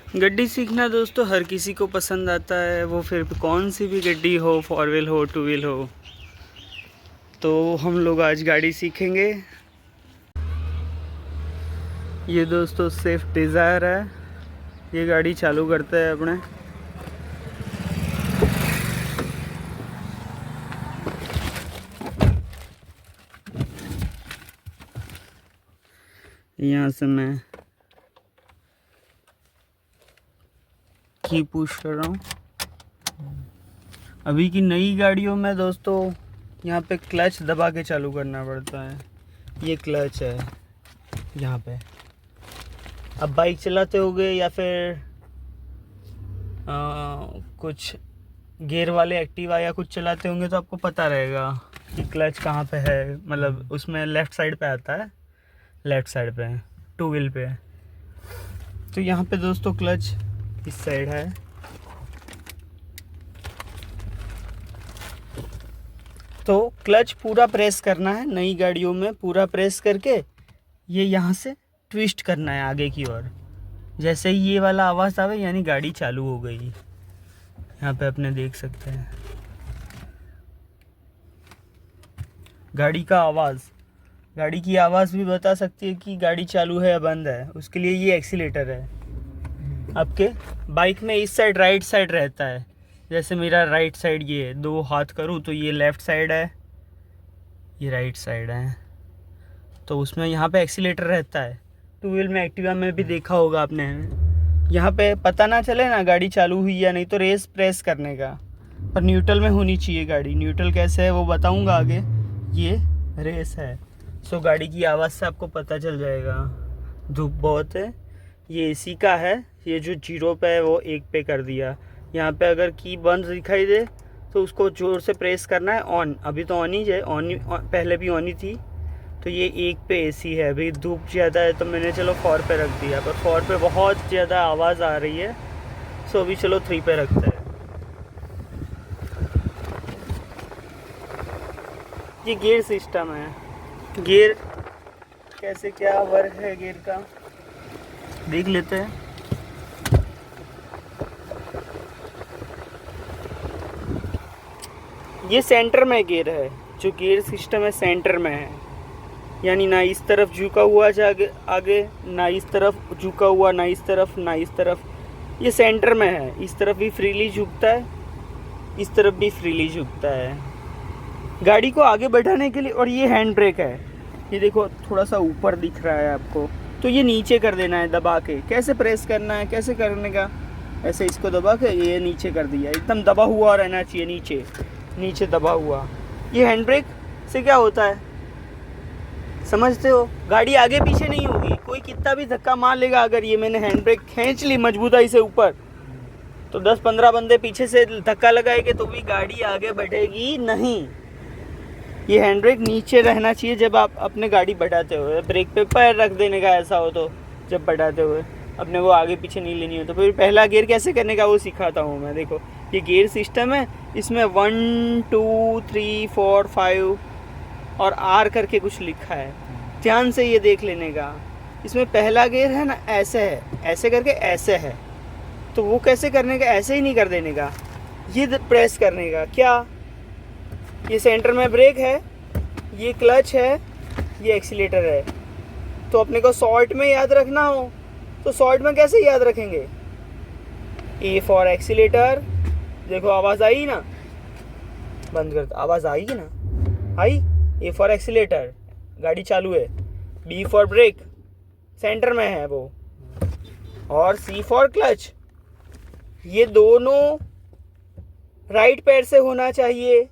गड्डी सीखना दोस्तों हर किसी को पसंद आता है, वो फिर कौन सी भी गड्डी हो, 4 व्हील हो 2 व्हील हो। तो हम लोग आज गाड़ी सीखेंगे। ये दोस्तों स्विफ्ट डिज़ायर है। ये गाड़ी चालू करते हैं अपने। यहाँ से मैं की पुश कर रहा हूँ। अभी की नई गाड़ियों में दोस्तों यहाँ पे क्लच दबा के चालू करना पड़ता है। ये क्लच है यहाँ पे। अब बाइक चलाते होगे या फिर कुछ गियर वाले एक्टिवा या कुछ चलाते होंगे तो आपको पता रहेगा कि क्लच कहाँ पे है। मतलब उसमें लेफ़्ट साइड पे आता है, लेफ़्ट साइड पे 2 व्हील पे। तो यहाँ पे दोस्तों क्लच इस साइड है। तो क्लच पूरा प्रेस करना है नई गाड़ियों में, पूरा प्रेस करके ये यहाँ से ट्विस्ट करना है आगे की ओर। जैसे ही ये वाला आवाज़ आवे यानी गाड़ी चालू हो गई। यहाँ पे अपने देख सकते हैं गाड़ी का आवाज़। गाड़ी की आवाज़ भी बता सकती है कि गाड़ी चालू है या बंद है। उसके लिए ये एक्सीलेटर है। आपके बाइक में इस साइड राइट साइड रहता है। जैसे मेरा राइट साइड ये है, 2 हाथ करूँ तो ये लेफ़्ट साइड है, ये राइट साइड है। तो उसमें यहाँ पे एक्सीलेटर रहता है। 2 व्हील में एक्टिवा में भी देखा होगा आपने। यहाँ पे पता ना चले ना गाड़ी चालू हुई या नहीं तो रेस प्रेस करने का। पर न्यूट्रल में होनी चाहिए गाड़ी। न्यूट्रल कैसे है वो बताऊँगा आगे। ये रेस है। सो गाड़ी की आवाज़ से आपको पता चल जाएगा। धूप बहुत है। ये एसी का है। ये जो 0 पे है वो 1 पे कर दिया। यहाँ पे अगर की बंद दिखाई दे तो उसको ज़ोर से प्रेस करना है ऑन। अभी तो ऑन ही है, पहले भी ऑन ही थी। तो ये 1 पे एसी है। अभी धूप ज़्यादा है तो मैंने चलो 4 पे रख दिया, पर 4 पे बहुत ज़्यादा आवाज़ आ रही है। सो अभी चलो 3 पे रखते हैं। ये गियर सिस्टम है। गियर कैसे क्या वर्क है गियर का देख लेते हैं। ये सेंटर में गियर है। जो गियर सिस्टम है सेंटर में है, यानी ना इस तरफ झुका हुआ आगे, ना इस तरफ झुका हुआ, ना इस तरफ, ना इस तरफ। ये सेंटर में है। इस तरफ भी फ्रीली झुकता है, इस तरफ भी फ्रीली झुकता है गाड़ी को आगे बढ़ाने के लिए। और ये हैंड ब्रेक है। ये देखो थोड़ा सा ऊपर दिख रहा है आपको, तो ये नीचे कर देना है दबा के। कैसे प्रेस करना है, कैसे करने का, ऐसे इसको दबा के ये नीचे कर दिया। एकदम दबा हुआ रहना चाहिए, नीचे नीचे दबा हुआ। ये हैंड ब्रेक से क्या होता है समझते हो? गाड़ी आगे पीछे नहीं होगी। कोई कितना भी धक्का मार लेगा, अगर ये मैंने हैंड ब्रेक खींच ली मजबूताई से ऊपर, तो 10-15 बंदे पीछे से धक्का लगाएंगे तो भी गाड़ी आगे बढ़ेगी नहीं। ये हैंड ब्रेक नीचे रहना चाहिए जब आप अपने गाड़ी बढ़ाते हुए। ब्रेक पे पैर रख देने का ऐसा हो तो जब बढ़ाते हुए अपने को आगे पीछे नहीं लेनी हो। तो फिर पहला गियर कैसे करने का वो सिखाता हूँ मैं। देखो ये गियर सिस्टम है। इसमें 1 2 3 4 5 और R करके कुछ लिखा है। ध्यान से ये देख लेने का। इसमें पहला गियर है ना, ऐसे है, ऐसे करके ऐसे है। तो वो कैसे करने का, ऐसे ही नहीं कर देने का, ये प्रेस करने का। क्या ये सेंटर में ब्रेक है, ये क्लच है, ये एक्सीलेटर है। तो अपने को शॉर्ट में याद रखना हो तो शॉर्ट में कैसे याद रखेंगे? A for accelerator. देखो आवाज़ आई ना, बंद कर, आवाज़ आएगी ना, आई। A फॉर एक्सीलेटर, गाड़ी चालू है। B फॉर ब्रेक, सेंटर में है वो। और C फॉर क्लच। ये दोनों राइट पैर से होना चाहिए।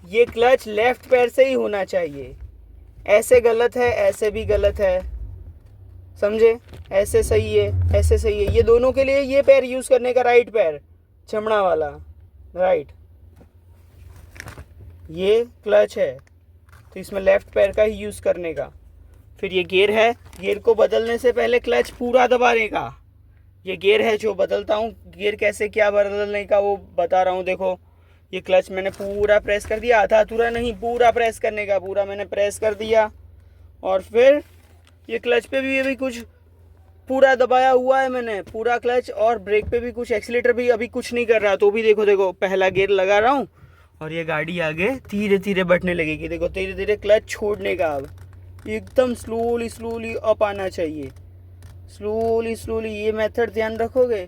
ये क्लच लेफ्ट पैर से ही होना चाहिए। ऐसे गलत है, ऐसे भी गलत है, समझे? ऐसे सही है, ऐसे सही है। ये दोनों के लिए ये पैर यूज़ करने का, राइट पैर चमड़ा वाला राइट। ये क्लच है तो इसमें लेफ्ट पैर का ही यूज़ करने का। फिर ये गियर है। गियर को बदलने से पहले क्लच पूरा दबाने का। ये गियर है जो बदलता हूँ। गियर कैसे क्या बदलने का वो बता रहा हूँ। देखो ये क्लच मैंने पूरा प्रेस कर दिया, आधा अधूरा नहीं, पूरा प्रेस करने का। पूरा मैंने प्रेस कर दिया। और फिर ये क्लच पे भी कुछ पूरा दबाया हुआ है मैंने, पूरा क्लच, और ब्रेक पे भी कुछ, एक्सीलेटर भी अभी कुछ नहीं कर रहा, तो भी देखो देखो पहला गियर लगा रहा हूँ और ये गाड़ी आगे धीरे धीरे बढ़ने लगेगी। देखो धीरे धीरे क्लच छोड़ने का, अब एकदम स्लोली स्लोली अप आना चाहिए, स्लोली स्लोली। ये मेथड ध्यान रखोगे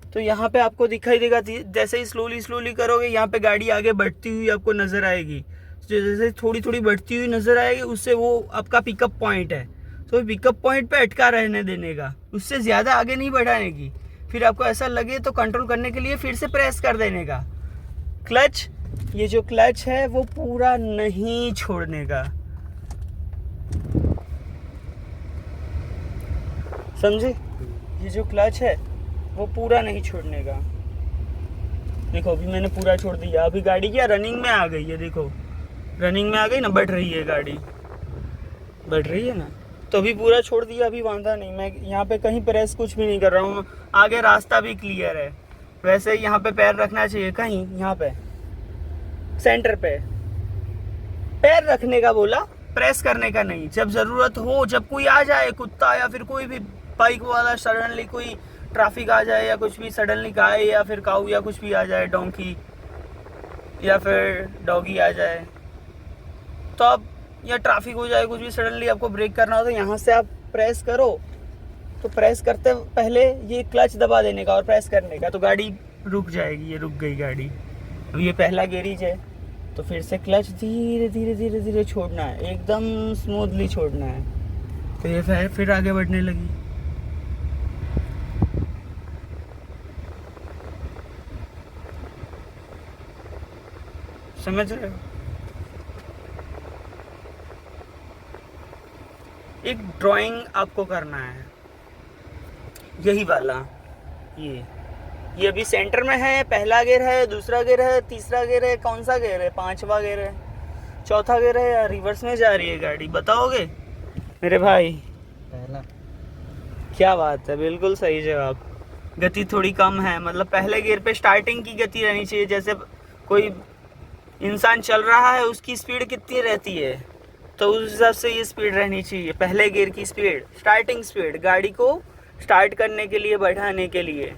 तो यहाँ पे आपको दिखाई देगा, जैसे ही स्लोली स्लोली करोगे यहाँ पे गाड़ी आगे बढ़ती हुई आपको नज़र आएगी। जैसे थोड़ी थोड़ी बढ़ती हुई नज़र आएगी, उससे वो आपका पिकअप पॉइंट है, तो पिकअप पॉइंट पे अटका रहने देने का, उससे ज़्यादा आगे नहीं बढ़ाने की। फिर आपको ऐसा लगे तो कंट्रोल करने के लिए फिर से प्रेस कर देने का। क्लच, ये जो क्लच है वो पूरा नहीं छोड़ने का, समझे? ये जो क्लच है वो पूरा नहीं छोड़ने का। देखो अभी मैंने पूरा छोड़ दिया, अभी गाड़ी क्या रनिंग में आ गई है, देखो रनिंग में आ गई ना, बढ़ रही है गाड़ी, बढ़ रही है ना, तो अभी पूरा छोड़ दिया, अभी वांधा नहीं। मैं यहाँ पे कहीं प्रेस कुछ भी नहीं कर रहा हूँ, आगे रास्ता भी क्लियर है। वैसे यहाँ पे पैर रखना चाहिए, कहीं यहाँ पे सेंटर पे पैर रखने का बोला, प्रेस करने का नहीं। जब ज़रूरत हो, जब कोई आ जाए, कुत्ता या फिर कोई भी बाइक वाला, सडनली कोई ट्रैफिक आ जाए या कुछ भी सडनली गाय या फिर काऊ या कुछ भी आ जाए, डोंकी या फिर डॉगी आ जाए, तो अब या ट्रैफिक हो जाए कुछ भी, सडनली आपको ब्रेक करना हो तो यहाँ से आप प्रेस करो, तो प्रेस करते पहले ये क्लच दबा देने का और प्रेस करने का, तो गाड़ी रुक जाएगी। ये रुक गई गाड़ी। अब ये पहला गेरेज है, तो फिर से क्लच धीरे धीरे धीरे धीरे छोड़ना है, एकदम स्मूथली छोड़ना है, तो ये फिर आगे बढ़ने लगी। समझ रहे हो? एक ड्राइंग आपको करना है, यही वाला, ये अभी सेंटर में है, पहला गियर है, दूसरा गियर है, तीसरा गियर है, कौन सा गियर है, पांचवा गियर है, चौथा गियर है, या रिवर्स में जा रही है गाड़ी, बताओगे मेरे भाई? पहला। क्या बात है, बिल्कुल सही जवाब। गति थोड़ी कम है, मतलब पहले गियर पे स्टार्टिंग की गति रहनी चाहिए, जैसे कोई इंसान चल रहा है उसकी स्पीड कितनी रहती है, तो उस हिसाब से ये स्पीड रहनी चाहिए, पहले गियर की स्पीड, स्टार्टिंग स्पीड, गाड़ी को स्टार्ट करने के लिए, बढ़ाने के लिए।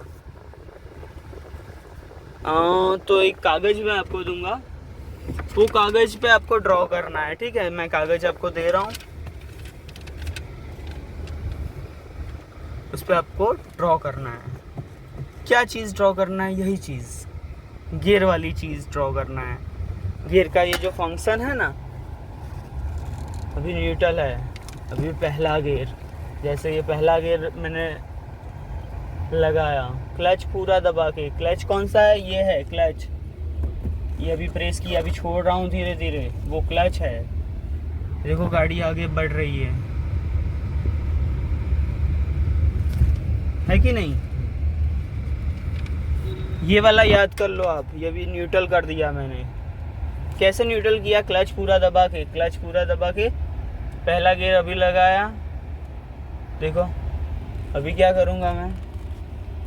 तो एक कागज़ मैं आपको दूंगा, वो कागज़ पे आपको ड्रॉ करना है, ठीक है? मैं कागज़ आपको दे रहा हूँ, उस पर आपको ड्रॉ करना है। क्या चीज़ ड्रॉ करना है? यही चीज़, गियर वाली चीज़ ड्रॉ करना है। गियर का ये जो फंक्शन है ना, अभी न्यूट्रल है, अभी पहला गियर, जैसे ये पहला गियर मैंने लगाया, क्लच पूरा दबा के, क्लच कौन सा है? ये है क्लच, ये अभी प्रेस किया, अभी छोड़ रहा हूँ धीरे धीरे, वो क्लच है। देखो गाड़ी आगे बढ़ रही है कि नहीं? ये वाला याद कर लो आप, ये भी न्यूट्रल कर दिया मैंने। कैसे न्यूट्रल किया? क्लच पूरा दबा के, क्लच पूरा दबा के, पहला गियर अभी लगाया। देखो अभी क्या करूँगा मैं,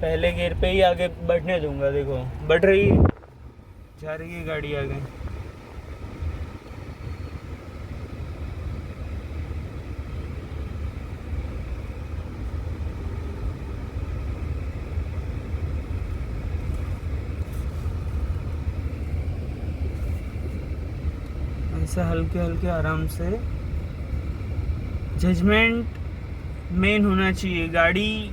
पहले गियर पे ही आगे बढ़ने दूंगा, देखो बढ़ रही है, जा रही है गाड़ी आगे। ऐसे हल्के हल्के आराम से, जजमेंट मेन होना चाहिए। गाड़ी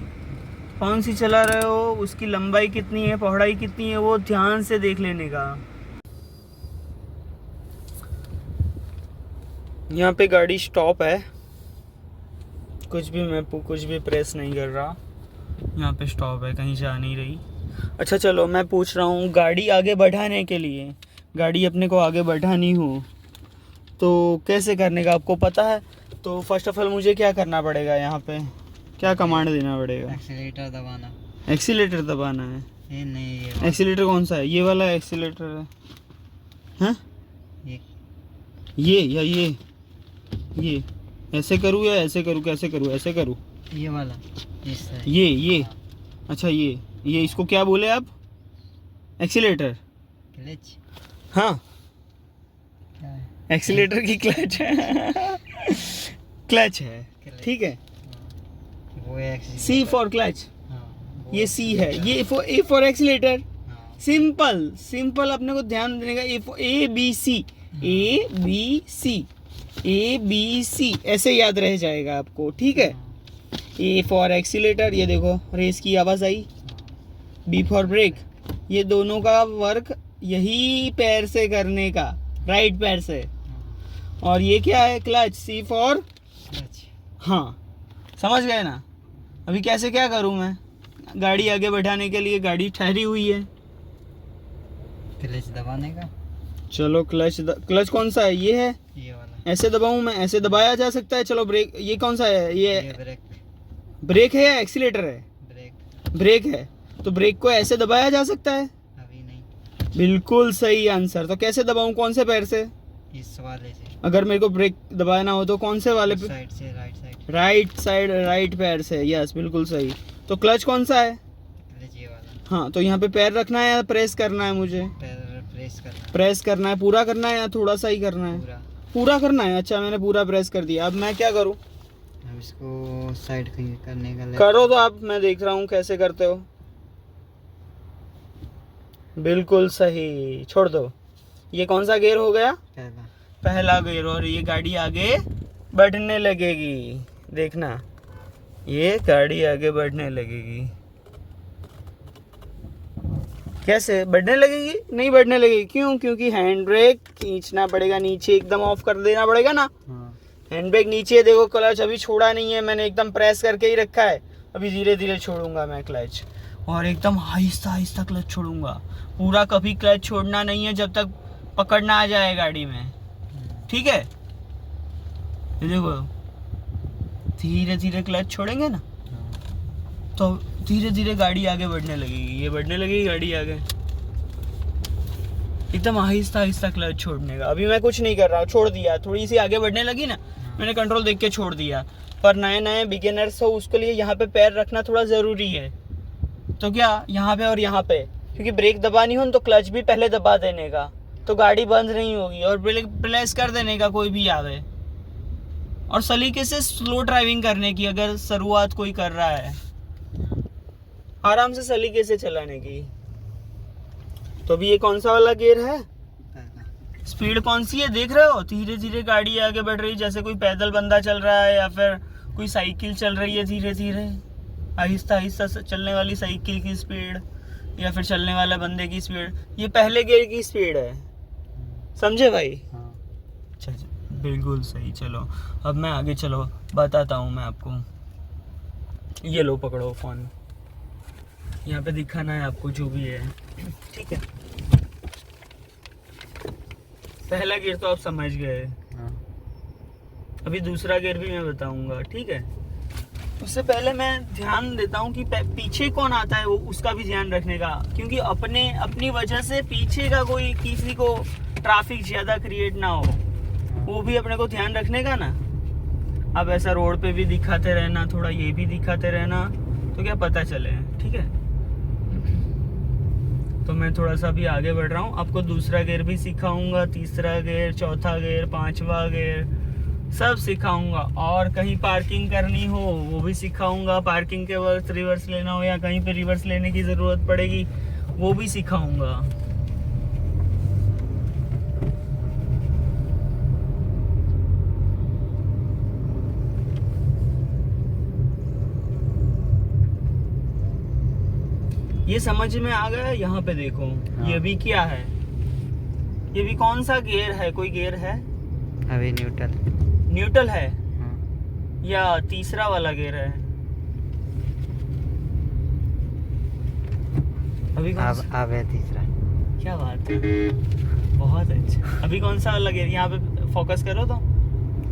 कौन सी चला रहे हो, उसकी लंबाई कितनी है, पौड़ाई कितनी है, वो ध्यान से देख लेने का। यहाँ पे गाड़ी स्टॉप है, कुछ भी प्रेस नहीं कर रहा, यहाँ पे स्टॉप है, कहीं जा नहीं रही। अच्छा चलो मैं पूछ रहा हूँ, गाड़ी आगे बढ़ाने के लिए, गाड़ी अपने को आगे बढ़ानी हो तो कैसे करने का आपको पता है? तो फर्स्ट ऑफ ऑल मुझे क्या करना पड़ेगा, यहाँ पे क्या कमांड देना पड़ेगा? एक्सीलेटर दबाना। एक्सीलेटर दबाना है? ये नहीं, ये एक्सीलेटर कौन सा है? ये वाला एक्सीलेटर है? हाँ, ये या ये ऐसे करूँ या ऐसे करूँ? कैसे करूँ? ऐसे करूँ? ये वाला, ये अच्छा, ये इसको क्या बोले आप? एक्सीलेटर? क्लच। हाँ, क्या है? एक्सीलेटर की क्लच है। क्लच है, ठीक है। वो एक्सीटर। सी फॉर क्लच, हाँ, ये सी है, ये ए फॉर एक्सीलेटर। हाँ, सिंपल सिंपल अपने को ध्यान देने का, A B C, A B C, A B C ऐसे याद रह जाएगा आपको, ठीक है। ए फॉर एक्सीलेटर, ये देखो रेस की आवाज़ आई। बी फॉर ब्रेक, ये दोनों का वर्क यही पैर से करने का, राइट पैर से। और ये क्या है, क्लच, सी फॉर, क्लच। हाँ समझ गए ना। अभी कैसे क्या करूँ मैं, गाड़ी आगे बढ़ाने के लिए, गाड़ी ठहरी हुई है, क्लच दबाने का, चलो क्लच कौन सा है, ये है, ये वाला। ऐसे दबाऊं मैं, ऐसे दबाया जा सकता है। चलो ब्रेक, ये कौन सा है, ये ब्रेक। ब्रेक है या एक्सीलेटर है, ब्रेक। ब्रेक है, तो ब्रेक को ऐसे दबाया जा सकता है। अभी नहीं। बिल्कुल सही आंसर। तो कैसे दबाऊं, कौन से पैर से, इस वाले से। अगर मेरे को ब्रेक दबाना हो तो कौन से वाले पे, साइड से, right side. Right side, right पैर से, यस बिल्कुल सही। तो क्लच कौन सा है, क्लच ये वाला। हाँ तो यहाँ पे पैर रखना है या प्रेस करना है मुझे, पैर प्रेस करना। प्रेस करना है, पूरा करना है या थोड़ा सा ही करना है, पूरा। पूरा करना है। अच्छा मैंने पूरा प्रेस कर दिया, अब मैं क्या करूँ, अब इसको साइड करने का करो तो आप, मैं देख रहा हूँ कैसे करते हो। बिल्कुल सही, छोड़ दो। ये कौन सा गियर हो गया, पहला। पहला गियर। और ये गाड़ी आगे बढ़ने लगेगी, देखना ये गाड़ी आगे बढ़ने लगेगी। कैसे बढ़ने लगेगी, नहीं बढ़ने लगेगी, क्यों, क्योंकि हैंड ब्रेक खींचना पड़ेगा नीचे, एकदम ऑफ कर देना पड़ेगा ना। हाँ। हैंड ब्रेक नीचे, देखो क्लच अभी छोड़ा नहीं है मैंने, एकदम प्रेस करके ही रखा है। अभी धीरे धीरे छोड़ूंगा मैं क्लच, और एकदम आहिस्ता आहिस्ता क्लच छोड़ूंगा। पूरा कभी क्लच छोड़ना नहीं है जब तक पकड़ना आ जाए गाड़ी में, ठीक है। ये देखो धीरे धीरे क्लच छोड़ेंगे ना, तो धीरे धीरे गाड़ी आगे बढ़ने लगेगी, ये बढ़ने लगेगी गाड़ी आगे। एकदम आहिस्ता आहिस्ता क्लच छोड़ने का। अभी मैं कुछ नहीं कर रहा हूँ, छोड़ दिया, थोड़ी सी आगे बढ़ने लगी ना, मैंने कंट्रोल देख के छोड़ दिया। पर नए नए बिगिनर्स हो उसके लिए यहाँ पे पैर रखना थोड़ा ज़रूरी है। तो क्या, यहाँ पे और यहाँ पे, क्योंकि ब्रेक दबानी हो तो क्लच भी पहले दबा देने का, तो गाड़ी बंद नहीं होगी। और ब्रेक प्रेस कर देने का कोई भी आवे, और सलीके से स्लो ड्राइविंग करने की, अगर शुरुआत कोई कर रहा है आराम से सलीके से चलाने की। तो अभी ये कौन सा वाला गियर है, पहला। स्पीड कौन सी है देख रहे हो, धीरे धीरे गाड़ी आगे बढ़ रही है, जैसे कोई पैदल बंदा चल रहा है या फिर कोई साइकिल चल रही है, धीरे धीरे आहिस्ता आहिस्ता चलने वाली साइकिल की स्पीड, या फिर चलने वाला बंदे की स्पीड। ये पहले गियर की स्पीड है, समझे भाई। हाँ। अच्छा बिल्कुल सही। चलो अब मैं आगे, चलो बताता हूँ मैं आपको। ये लो पकड़ो फोन, यहाँ पे दिखाना है आपको जो भी है, ठीक है। पहला गियर तो आप समझ गए, हाँ। अभी दूसरा गियर भी मैं बताऊंगा, ठीक है। उससे पहले मैं ध्यान देता हूँ कि पीछे कौन आता है, वो उसका भी ध्यान रखने का, क्योंकि अपनी वजह से पीछे का कोई किसी को ट्रैफिक ज़्यादा क्रिएट ना हो, वो भी अपने को ध्यान रखने का ना। अब ऐसा रोड पे भी दिखाते रहना, थोड़ा ये भी दिखाते रहना, तो क्या पता चले, ठीक है। तो मैं थोड़ा सा भी आगे बढ़ रहा हूँ, आपको दूसरा गियर भी सिखाऊंगा, तीसरा गियर, चौथा गियर, पांचवा गियर, सब सिखाऊंगा। और कहीं पार्किंग करनी हो वो भी सिखाऊंगा, पार्किंग के वक्त रिवर्स लेना हो या कहीं पे रिवर्स लेने की ज़रूरत पड़ेगी वो भी सिखाऊंगा। ये समझ में आ गया। यहाँ पे देखो, हाँ। ये भी क्या है, ये भी कौन सा गियर है, कोई गियर है, अभी न्यूट्रल। न्यूट्रल है हाँ। या तीसरा वाला गियर है, अभी कौन सा? अब है तीसरा। क्या बात है, बहुत अच्छा। अभी कौन सा वाला गियर, यहाँ पे फोकस करो तो,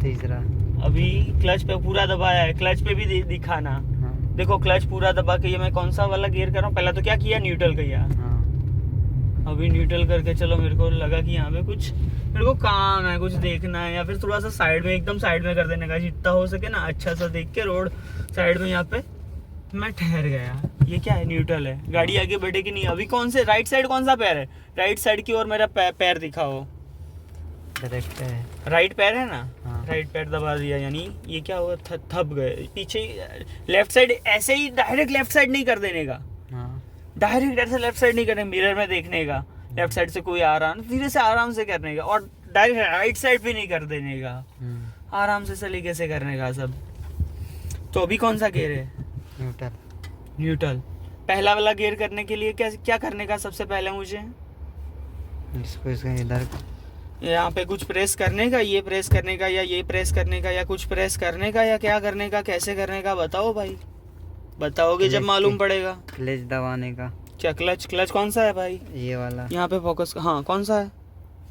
तीसरा। अभी क्लच पे पूरा दबाया है, क्लच पे भी दिखाना। हाँ। देखो क्लच पूरा दबा के, ये मैं कौन सा वाला गियर कर रहा हूँ, पहला तो क्या किया, न्यूट्रल किया। हाँ। अभी न्यूट्रल करके चलो, मेरे को लगा कि यहाँ पे कुछ मेरे को काम है, कुछ देखना है, या फिर थोड़ा सा साइड में, एकदम साइड में कर देने का, जितना हो सके ना अच्छा सा देख के रोड साइड में। यहाँ पे मैं ठहर गया, ये क्या है, न्यूट्रल है, गाड़ी आगे बढ़ेगी नहीं। अभी कौन से राइट साइड कौन सा पैर है, राइट साइड की ओर मेरा पैर दिखाओ, डायरेक्ट है। राइट पैर है ना, हाँ। राइट पैर दबा दिया, यानी ये क्या हुआ, थप गए पीछे। लेफ्ट साइड ऐसे ही डायरेक्ट लेफ्ट साइड नहीं कर देने का, हाँ डायरेक्ट ऐसे लेफ्ट साइड नहीं करने, मिरर में देखने का लेफ्ट साइड से कोई आ रहा है, धीरे से आराम से करने का, और डायरेक्ट राइट साइड भी नहीं कर देने का, आराम से सलीके से करने का सब। तो अभी कौन सा गियर है? न्यूट्रल। न्यूट्रल। पहला वाला गियर करने के लिए क्या क्या करने का सबसे पहले मुझे? इसको इसका इधर यहाँ पे कुछ प्रेस करने का, ये प्रेस करने का, या ये प्रेस करने का, या कुछ प्रेस करने का, या क्या करने का, कैसे करने का, बताओ भाई, बताओगे जब मालूम पड़ेगा। क्लच दबाने का। क्या क्लच? क्लच कौन सा है भाई? ये वाला, यहाँ पे फोकस, हाँ कौन सा है?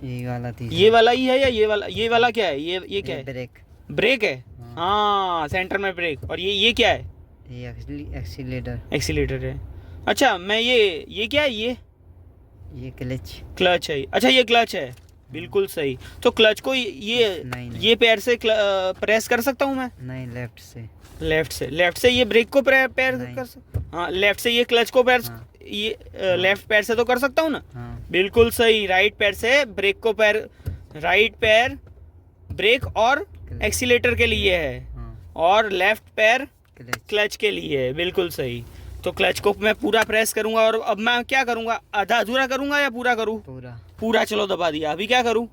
ये वाला तीसरा। ये वाला ही है या ये वाला? ये वाला क्या है? ये क्या है? ब्रेक। ब्रेक है, हाँ सेंटर में ब्रेक। और ये क्या है? ये एक्सीलेटर। एक्सीलेटर है। अच्छा मैं ये क्या है? ये क्लच। क्लच है। अच्छा ये क्लच है, बिल्कुल सही। तो क्लच को नहीं। ये पैर से प्रेस कर सकता हूँ मैं? नहीं, लेफ्ट से। लेफ्ट से ये ब्रेक को पैर नहीं। कर सकता? हाँ लेफ्ट से ये क्लच को पैर, हाँ। ये लेफ्ट पैर से तो कर सकता हूँ ना? हाँ। बिल्कुल सही। राइट पैर से ब्रेक को पैर, राइट पैर ब्रेक और एक्सीलेटर के लिए है, हाँ। और लेफ्ट पैर क्लच। क्लच के लिए है, बिल्कुल सही। तो क्लच को मैं पूरा प्रेस करूंगा, और अब मैं क्या करूंगा, आधा अधूरा करूंगा या पूरा करूं? पूरा। पूरा। चलो दबा दिया। अभी क्या करूं?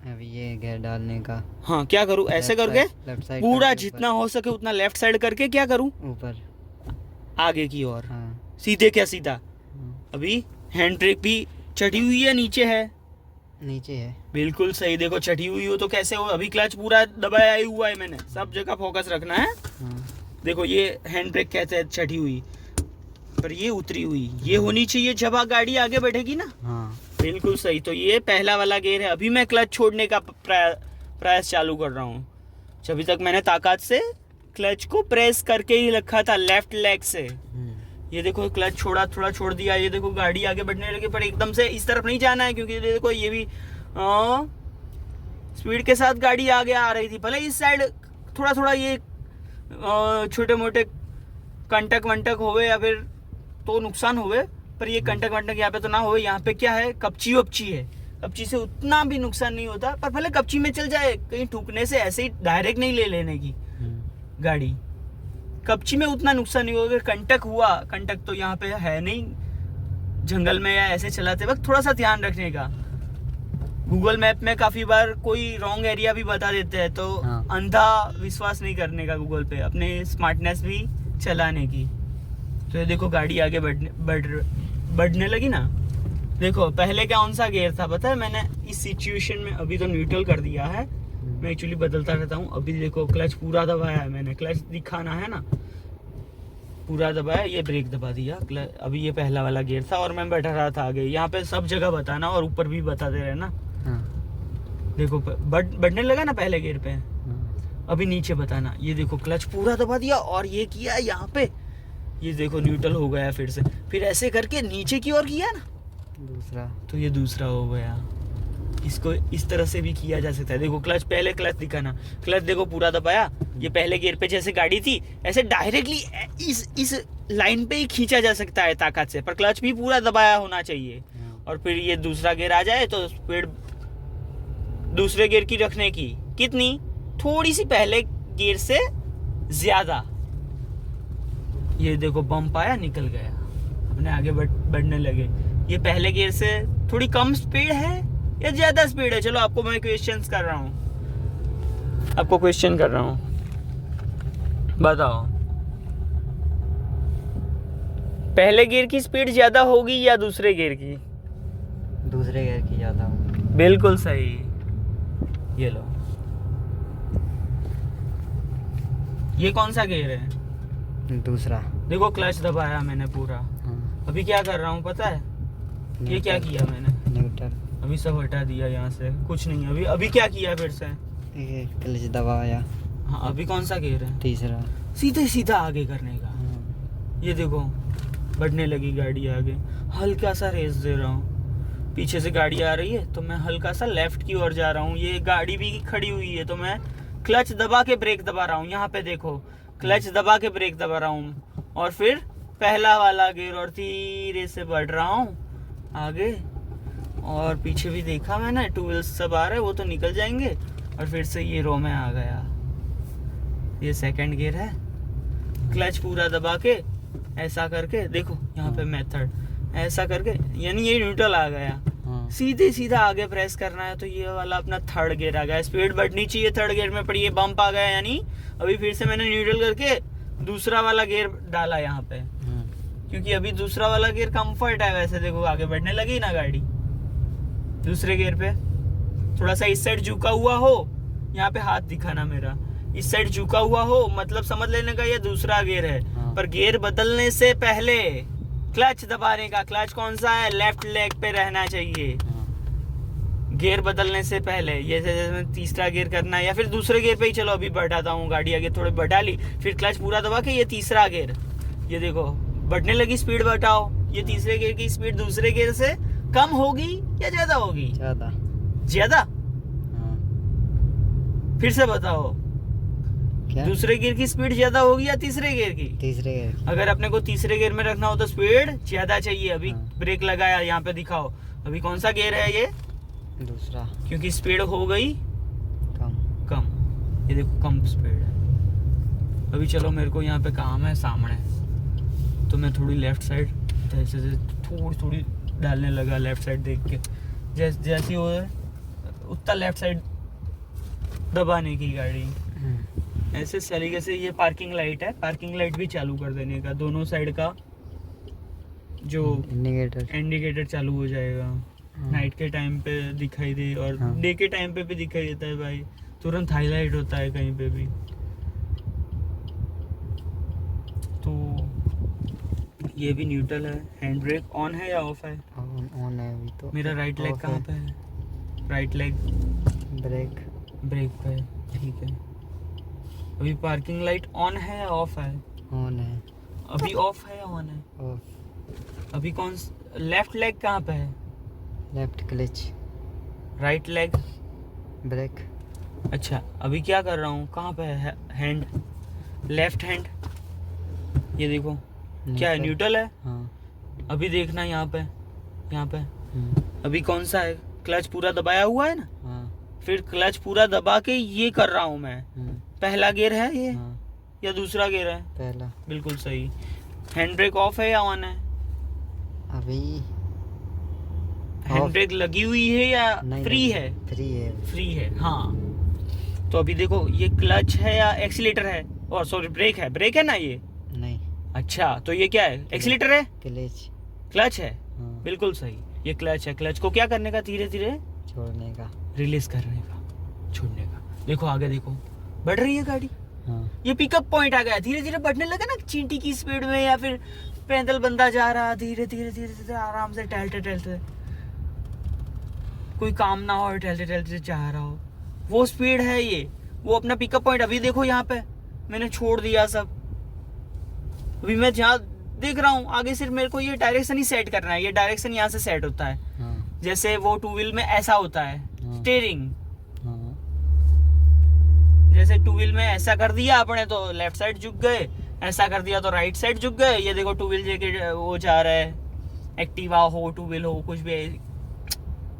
अभी ये गियर डालने का। हाँ क्या करूं? ऐसे लेफ्ट करके लेफ्ट साइड पूरा जितना हो सके उतना लेफ्ट साइड करके क्या करूं, ऊपर आगे की ओर। हाँ। सीधे क्या सीधा? हाँ। अभी हैंड ब्रेक भी चढ़ी हुई है, नीचे है? नीचे है। बिल्कुल सही। देखो चढ़ी हुई हो तो कैसे हो? अभी क्लच पूरा दबाया ही हुआ है मैंने, सब जगह फोकस रखना है। हाँ। देखो ये हैंड ब्रेक कहते हैं चढ़ी हुई, पर ये उतरी हुई, ये होनी चाहिए जब गाड़ी आगे बढ़ेगी ना। हाँ। बिल्कुल सही। तो ये पहला वाला गियर है। अभी मैं क्लच छोड़ने का प्रयास चालू कर रहा हूँ। अभी तक मैंने ताकत से क्लच को प्रेस करके ही रखा था लेफ्ट लेग से। ये देखो क्लच छोड़ा, थोड़ा छोड़ दिया, ये देखो गाड़ी आगे बढ़ने लगी, पर एकदम से इस तरफ नहीं जाना है, क्योंकि देखो ये भी स्पीड के साथ गाड़ी आगे आ रही थी। भले इस साइड थोड़ा थोड़ा ये छोटे मोटे कंटक वंटक होवे या फिर तो नुकसान होवे, पर ये कंटक वंटक यहाँ पे तो ना होवे। यहाँ पे क्या है, कपची वपची है, कपची से उतना भी नुकसान नहीं होता, पर भले कपची में चल जाए, कहीं ठुकने से ऐसे ही डायरेक्ट नहीं ले लेने की गाड़ी। कपची में उतना नुकसान नहीं होगा। कंटक हुआ, कंटक तो यहाँ पे है नहीं, जंगल में या ऐसे चलाते वक्त थोड़ा सा ध्यान रखने का। गूगल मैप में काफी बार कोई रॉन्ग एरिया भी बता देते हैं, तो हाँ। अंधा विश्वास नहीं करने का गूगल पे, अपने स्मार्टनेस भी चलाने की। तो ये देखो गाड़ी आगे बढ़ने लगी ना। देखो पहले कौन सा गियर था पता है? मैंने इस सिचुएशन में अभी तो न्यूट्रल कर दिया है, मैं एक्चुअली बदलता रहता हूँ। अभी देखो क्लच पूरा दबाया है मैंने, क्लच दिखाना है ना, पूरा दबाया, ये ब्रेक दबा दिया। अभी ये पहला वाला गियर था और मैं बैठा रहा था आगे। यहाँ पे सब जगह बताना और ऊपर भी बताते रहना। हाँ। देखो बढ़ने लगा ना पहले गियर पे, हाँ। अभी नीचे बताना। ये देखो क्लच पूरा दबा दिया और ये किया यहाँ पे, ये देखो न्यूट्रल हो गया फिर से, फिर ऐसे करके नीचे की ओर किया ना दूसरा, तो ये दूसरा हो गया। इसको इस तरह से भी किया जा सकता है। देखो क्लच, पहले क्लच दिखाना, क्लच देखो पूरा दबाया, ये पहले गियर पे जैसे गाड़ी थी ऐसे डायरेक्टली इस लाइन पे ही खींचा जा सकता है ताकत से, पर क्लच भी पूरा दबाया होना चाहिए। और फिर ये दूसरा गियर आ जाए तो स्पीड दूसरे गियर की रखने की कितनी, थोड़ी सी पहले गियर से ज्यादा। ये देखो बम्प आया, निकल गया, अपने आगे बढ़ने लगे। ये पहले गियर से थोड़ी कम स्पीड है या ज्यादा स्पीड है? चलो आपको मैं क्वेश्चंस कर रहा हूँ, आपको क्वेश्चन कर रहा हूँ, बताओ पहले गियर की स्पीड ज्यादा होगी या दूसरे गियर की? दूसरे गियर की ज्यादा होगी। बिल्कुल सही। ये लो, ये कौन सा गियर है? दूसरा। देखो क्लच दबाया मैंने पूरा। हाँ। अभी क्या कर रहा हूँ पता है? ये क्या किया मैंने? न्यूट्रल। अभी सब हटा दिया यहाँ से, कुछ नहीं। अभी क्या किया फिर से? ये क्लच दबाया। हाँ अभी कौन सा गियर है? तीसरा। सीधे सीधा आगे करने का। हाँ। ये देखो बढ़ने लगी गाड़ी आगे, हल्का सा रेस दे रहा हूँ, पीछे से गाड़ी आ रही है तो मैं हल्का सा लेफ्ट की ओर जा रहा हूँ। ये गाड़ी भी खड़ी हुई है तो मैं क्लच दबा के ब्रेक दबा रहा हूँ। यहाँ पे देखो क्लच दबा के ब्रेक दबा रहा हूँ, और फिर पहला वाला गियर और धीरे से बढ़ रहा हूँ आगे। और पीछे भी देखा मैंने, टू व्हील्स सब आ रहे हैं, वो तो निकल जाएंगे। और फिर से ये रो में आ गया। ये सेकंड गियर है, क्लच पूरा दबा के ऐसा करके देखो यहाँ पे मेथड ऐसा करके, यानी ये न्यूट्रल आ गया। हाँ सीधे सीधा आगे प्रेस करना है तो ये वाला अपना थर्ड गियर आ गया। स्पीड बढ़नी चाहिए थर्ड गियर में, पर ये बम्प आ गया, यानी अभी फिर से मैंने न्यूट्रल करके दूसरा वाला गियर डाला यहाँ पे, क्योंकि अभी दूसरा वाला गियर कंफर्ट है। वैसे देखो आगे बढ़ने लगी ना गाड़ी दूसरे गियर पे। थोड़ा सा इस साइड झुका हुआ हो, यहाँ पे हाथ दिखाना मेरा, इस साइड झुका हुआ हो, मतलब समझ लेने का ये दूसरा गियर है। हाँ। पर गियर बदलने से पहले क्लच दबाने का, क्लच कौन सा है, लेफ्ट लेग पे रहना चाहिए गियर बदलने से पहले। ये जैसे मैं तीसरा गियर करना है या फिर दूसरे गियर पे ही, चलो अभी बढ़ाता हूँ गाड़ी आगे थोड़ी बढ़ा ली, फिर क्लच पूरा दबा के ये तीसरा गियर, ये देखो बढ़ने लगी, स्पीड बढ़ाओ। ये तीसरे गियर की स्पीड दूसरे गियर से कम होगी या ज्यादा होगी? ज़्यादा। ज्यादा। हाँ फिर से बताओ, क्या? दूसरे गियर की स्पीड ज्यादा होगी या तीसरे गियर की? तीसरे गियर की। अगर अपने को तीसरे गियर में रखना हो तो स्पीड ज्यादा चाहिए। अभी हाँ। ब्रेक लगाया, यहाँ पे दिखाओ, अभी कौन सा गियर है ये? दूसरा। क्योंकि स्पीड हो गई कम। कम, ये देखो कम स्पीड है। अभी चलो मेरे को यहाँ पे काम है सामने, तो मैं थोड़ी लेफ्ट साइड जैसे थोड़ी थोड़ी डालने लगा, लेफ्ट साइड देख के जैसी हो उतना लेफ्ट साइड दबाने की गाड़ी। ऐसे तरीके से ये पार्किंग लाइट है, पार्किंग लाइट भी चालू कर देने का, दोनों साइड का जो इंडिकेटर चालू हो जाएगा। नाइट के टाइम पे दिखाई दे और हाँ। डे के टाइम पे भी दिखाई देता है भाई, तुरंत हाईलाइट होता है कहीं पे भी। तो ये भी न्यूट्रल है। हैंड ब्रेक ऑन है या ऑफ है? ऑन है अभी तो। मेरा राइट लेग off कहाँ है। पे है? Right leg break. ब्रेक पे, ठीक है। अभी पार्किंग लाइट ऑन है या ऑफ है? ऑन है। अभी ऑफ है या ऑन है? ऑफ। अभी कौन लेफ्ट लेग कहाँ पे है? Left clutch. Right leg brake. अच्छा, अभी क्या कर रहा हूँ, कहाँ पे है हैंड? लेफ्ट हैंड, ये देखो क्या है, न्यूट्रल है। हाँ। अभी देखना यहाँ पे, यहाँ पे हम्म, अभी कौन सा है, क्लच पूरा दबाया हुआ है ना, हाँ। फिर क्लच पूरा दबा के ये कर रहा हूँ मैं। पहला गियर है ये हाँ। या दूसरा गियर है? पहला। बिल्कुल सही। हैंड ब्रेक ऑफ है या ऑन है? अभी हैंड Off। ब्रेक लगी हुई है या नहीं फ्री लगी। है? फ्री है। फ्री है, हाँ। तो अभी देखो ये क्लच है या एक्सीलेटर है, और सॉरी ब्रेक है, ब्रेक है ना ये? नहीं। अच्छा, तो ये क्या है, एक्सीलेटर है? क्लच। क्लच है, हाँ। बिल्कुल सही, ये क्लच है। क्लच को क्या करने का, धीरे धीरे छोड़ने का। रिलीज करने का, छोड़ने का। देखो आगे देखो, बढ़ रही है गाड़ी। हाँ। ये पिकअप पॉइंट आ गया, धीरे धीरे बढ़ने लगा ना, चींटी की स्पीड में, या फिर पैदल बंदा जा रहा, धीरे धीरे धीरे धीरे आराम से टहलते टहलते, कोई काम ना हो, टहलते टहलते जा रहा हो, वो स्पीड है ये, वो अपना पिकअप पॉइंट। अभी देखो यहाँ पे मैंने छोड़ दिया सब, अभी मैं जहाँ देख रहा हूँ आगे, सिर्फ मेरे को ये डायरेक्शन ही सेट करना है। ये डायरेक्शन यहाँ से सेट होता है, हाँ। जैसे वो टू व्हील में ऐसा होता है हाँ। स्टीयरिंग, हाँ। जैसे टू व्हील में ऐसा कर दिया आपने तो लेफ्ट साइड झुक गए, ऐसा कर दिया तो राइट साइड झुक गए। ये देखो टू व्हील जैकेट वो जा रहा है, एक्टिवा हो, टू व्हील हो, कुछ भी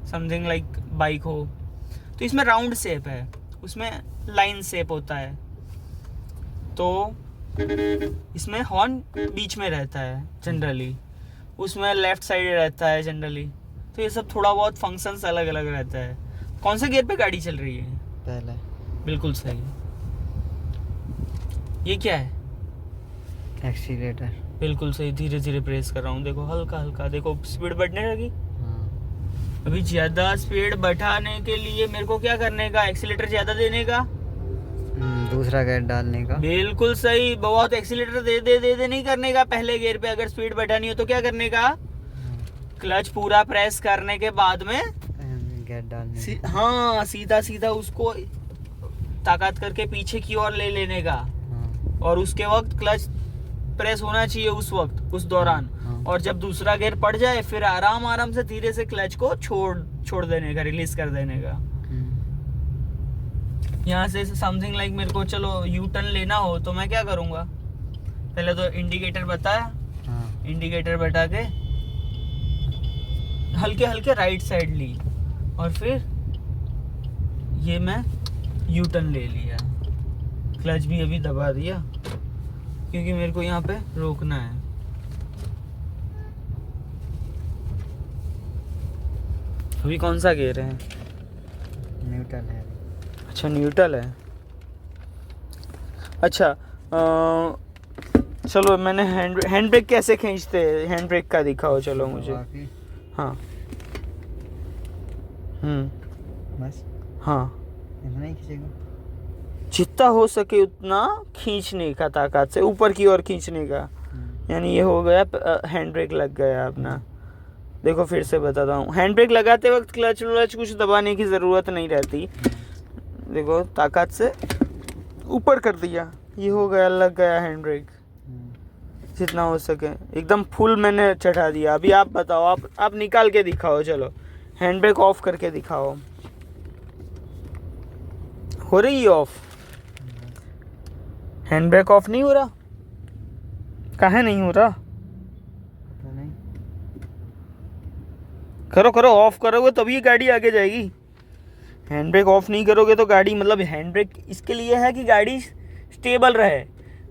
समथिंग लाइक बाइक हो, तो इसमें राउंड शेप है, उसमें लाइन शेप होता है, तो इसमें हॉर्न बीच में रहता है जनरली, उसमें लेफ्ट साइड रहता है जनरली। तो ये सब थोड़ा बहुत फंक्शंस अलग अलग रहता है। कौन से गियर पे गाड़ी चल रही है? पहला। बिल्कुल सही। ये क्या है? एक्सीलेटर। बिल्कुल सही, धीरे धीरे प्रेस कर रहा हूँ, देखो हल्का हल्का, देखो स्पीड बढ़ने लगी। हाँ। अभी ज्यादा स्पीड बढ़ाने के लिए मेरे को क्या करने का, एक्सीलेटर ज्यादा देने का। दूसरा गियर डालने का। बिल्कुल सही, बहुत एक्सीलेटर दे नहीं करने का। पहले गियर पे अगर स्पीड बढ़ानी हो तो क्या करने का, क्लच पूरा प्रेस करने के बाद में गियर डालने का। हाँ, सीधा सीधा उसको ताकत करके पीछे की ओर ले लेने का, हाँ। और उसके वक्त क्लच प्रेस होना चाहिए उस वक्त, उस दौरान। हाँ। और जब दूसरा गियर पड़ जाए फिर आराम आराम से धीरे से क्लच को छोड़ देने का, रिलीज कर देने का। यहाँ से समथिंग लाइक मेरे को चलो यू टर्न लेना हो तो मैं क्या करूँगा, पहले तो इंडिकेटर बताया, हाँ। इंडिकेटर बता के हल्के हल्के राइट साइड ली, और फिर ये मैं यू टर्न ले लिया, क्लच भी अभी दबा दिया क्योंकि मेरे को यहाँ पे रोकना है। अभी कौन सा गियर है? न्यूट्रल है। अच्छा न्यूट्रल है। अच्छा चलो मैंने हैंड ब्रेक कैसे खींचते हैं, हैंड ब्रेक का दिखाओ चलो मुझे। हाँ बस हाँ, इतना ही खींचेगा, जितना हो सके उतना खींचने का, ताकत से ऊपर की ओर खींचने का। यानी ये हो गया, हैंड ब्रेक लग गया अपना। देखो फिर से बताता हूँ, हैंड ब्रेक लगाते वक्त क्लच व्लच कुछ दबाने की ज़रूरत नहीं रहती। देखो ताकत से ऊपर कर दिया, ये हो गया, लग गया हैंड ब्रेक। जितना हो सके एकदम फुल मैंने चढ़ा दिया। अभी आप बताओ, आप निकाल के दिखाओ, चलो हैंड ब्रेक ऑफ करके दिखाओ। हो रही है ऑफ? हैंड ब्रेक ऑफ नहीं हो रहा? काहे नहीं हो रहा? पता नहीं। करो करो, ऑफ करोगे तभी गाड़ी आगे जाएगी। हैंड ब्रेक ऑफ नहीं करोगे तो गाड़ी, मतलब हैंड ब्रेक इसके लिए है कि गाड़ी स्टेबल रहे।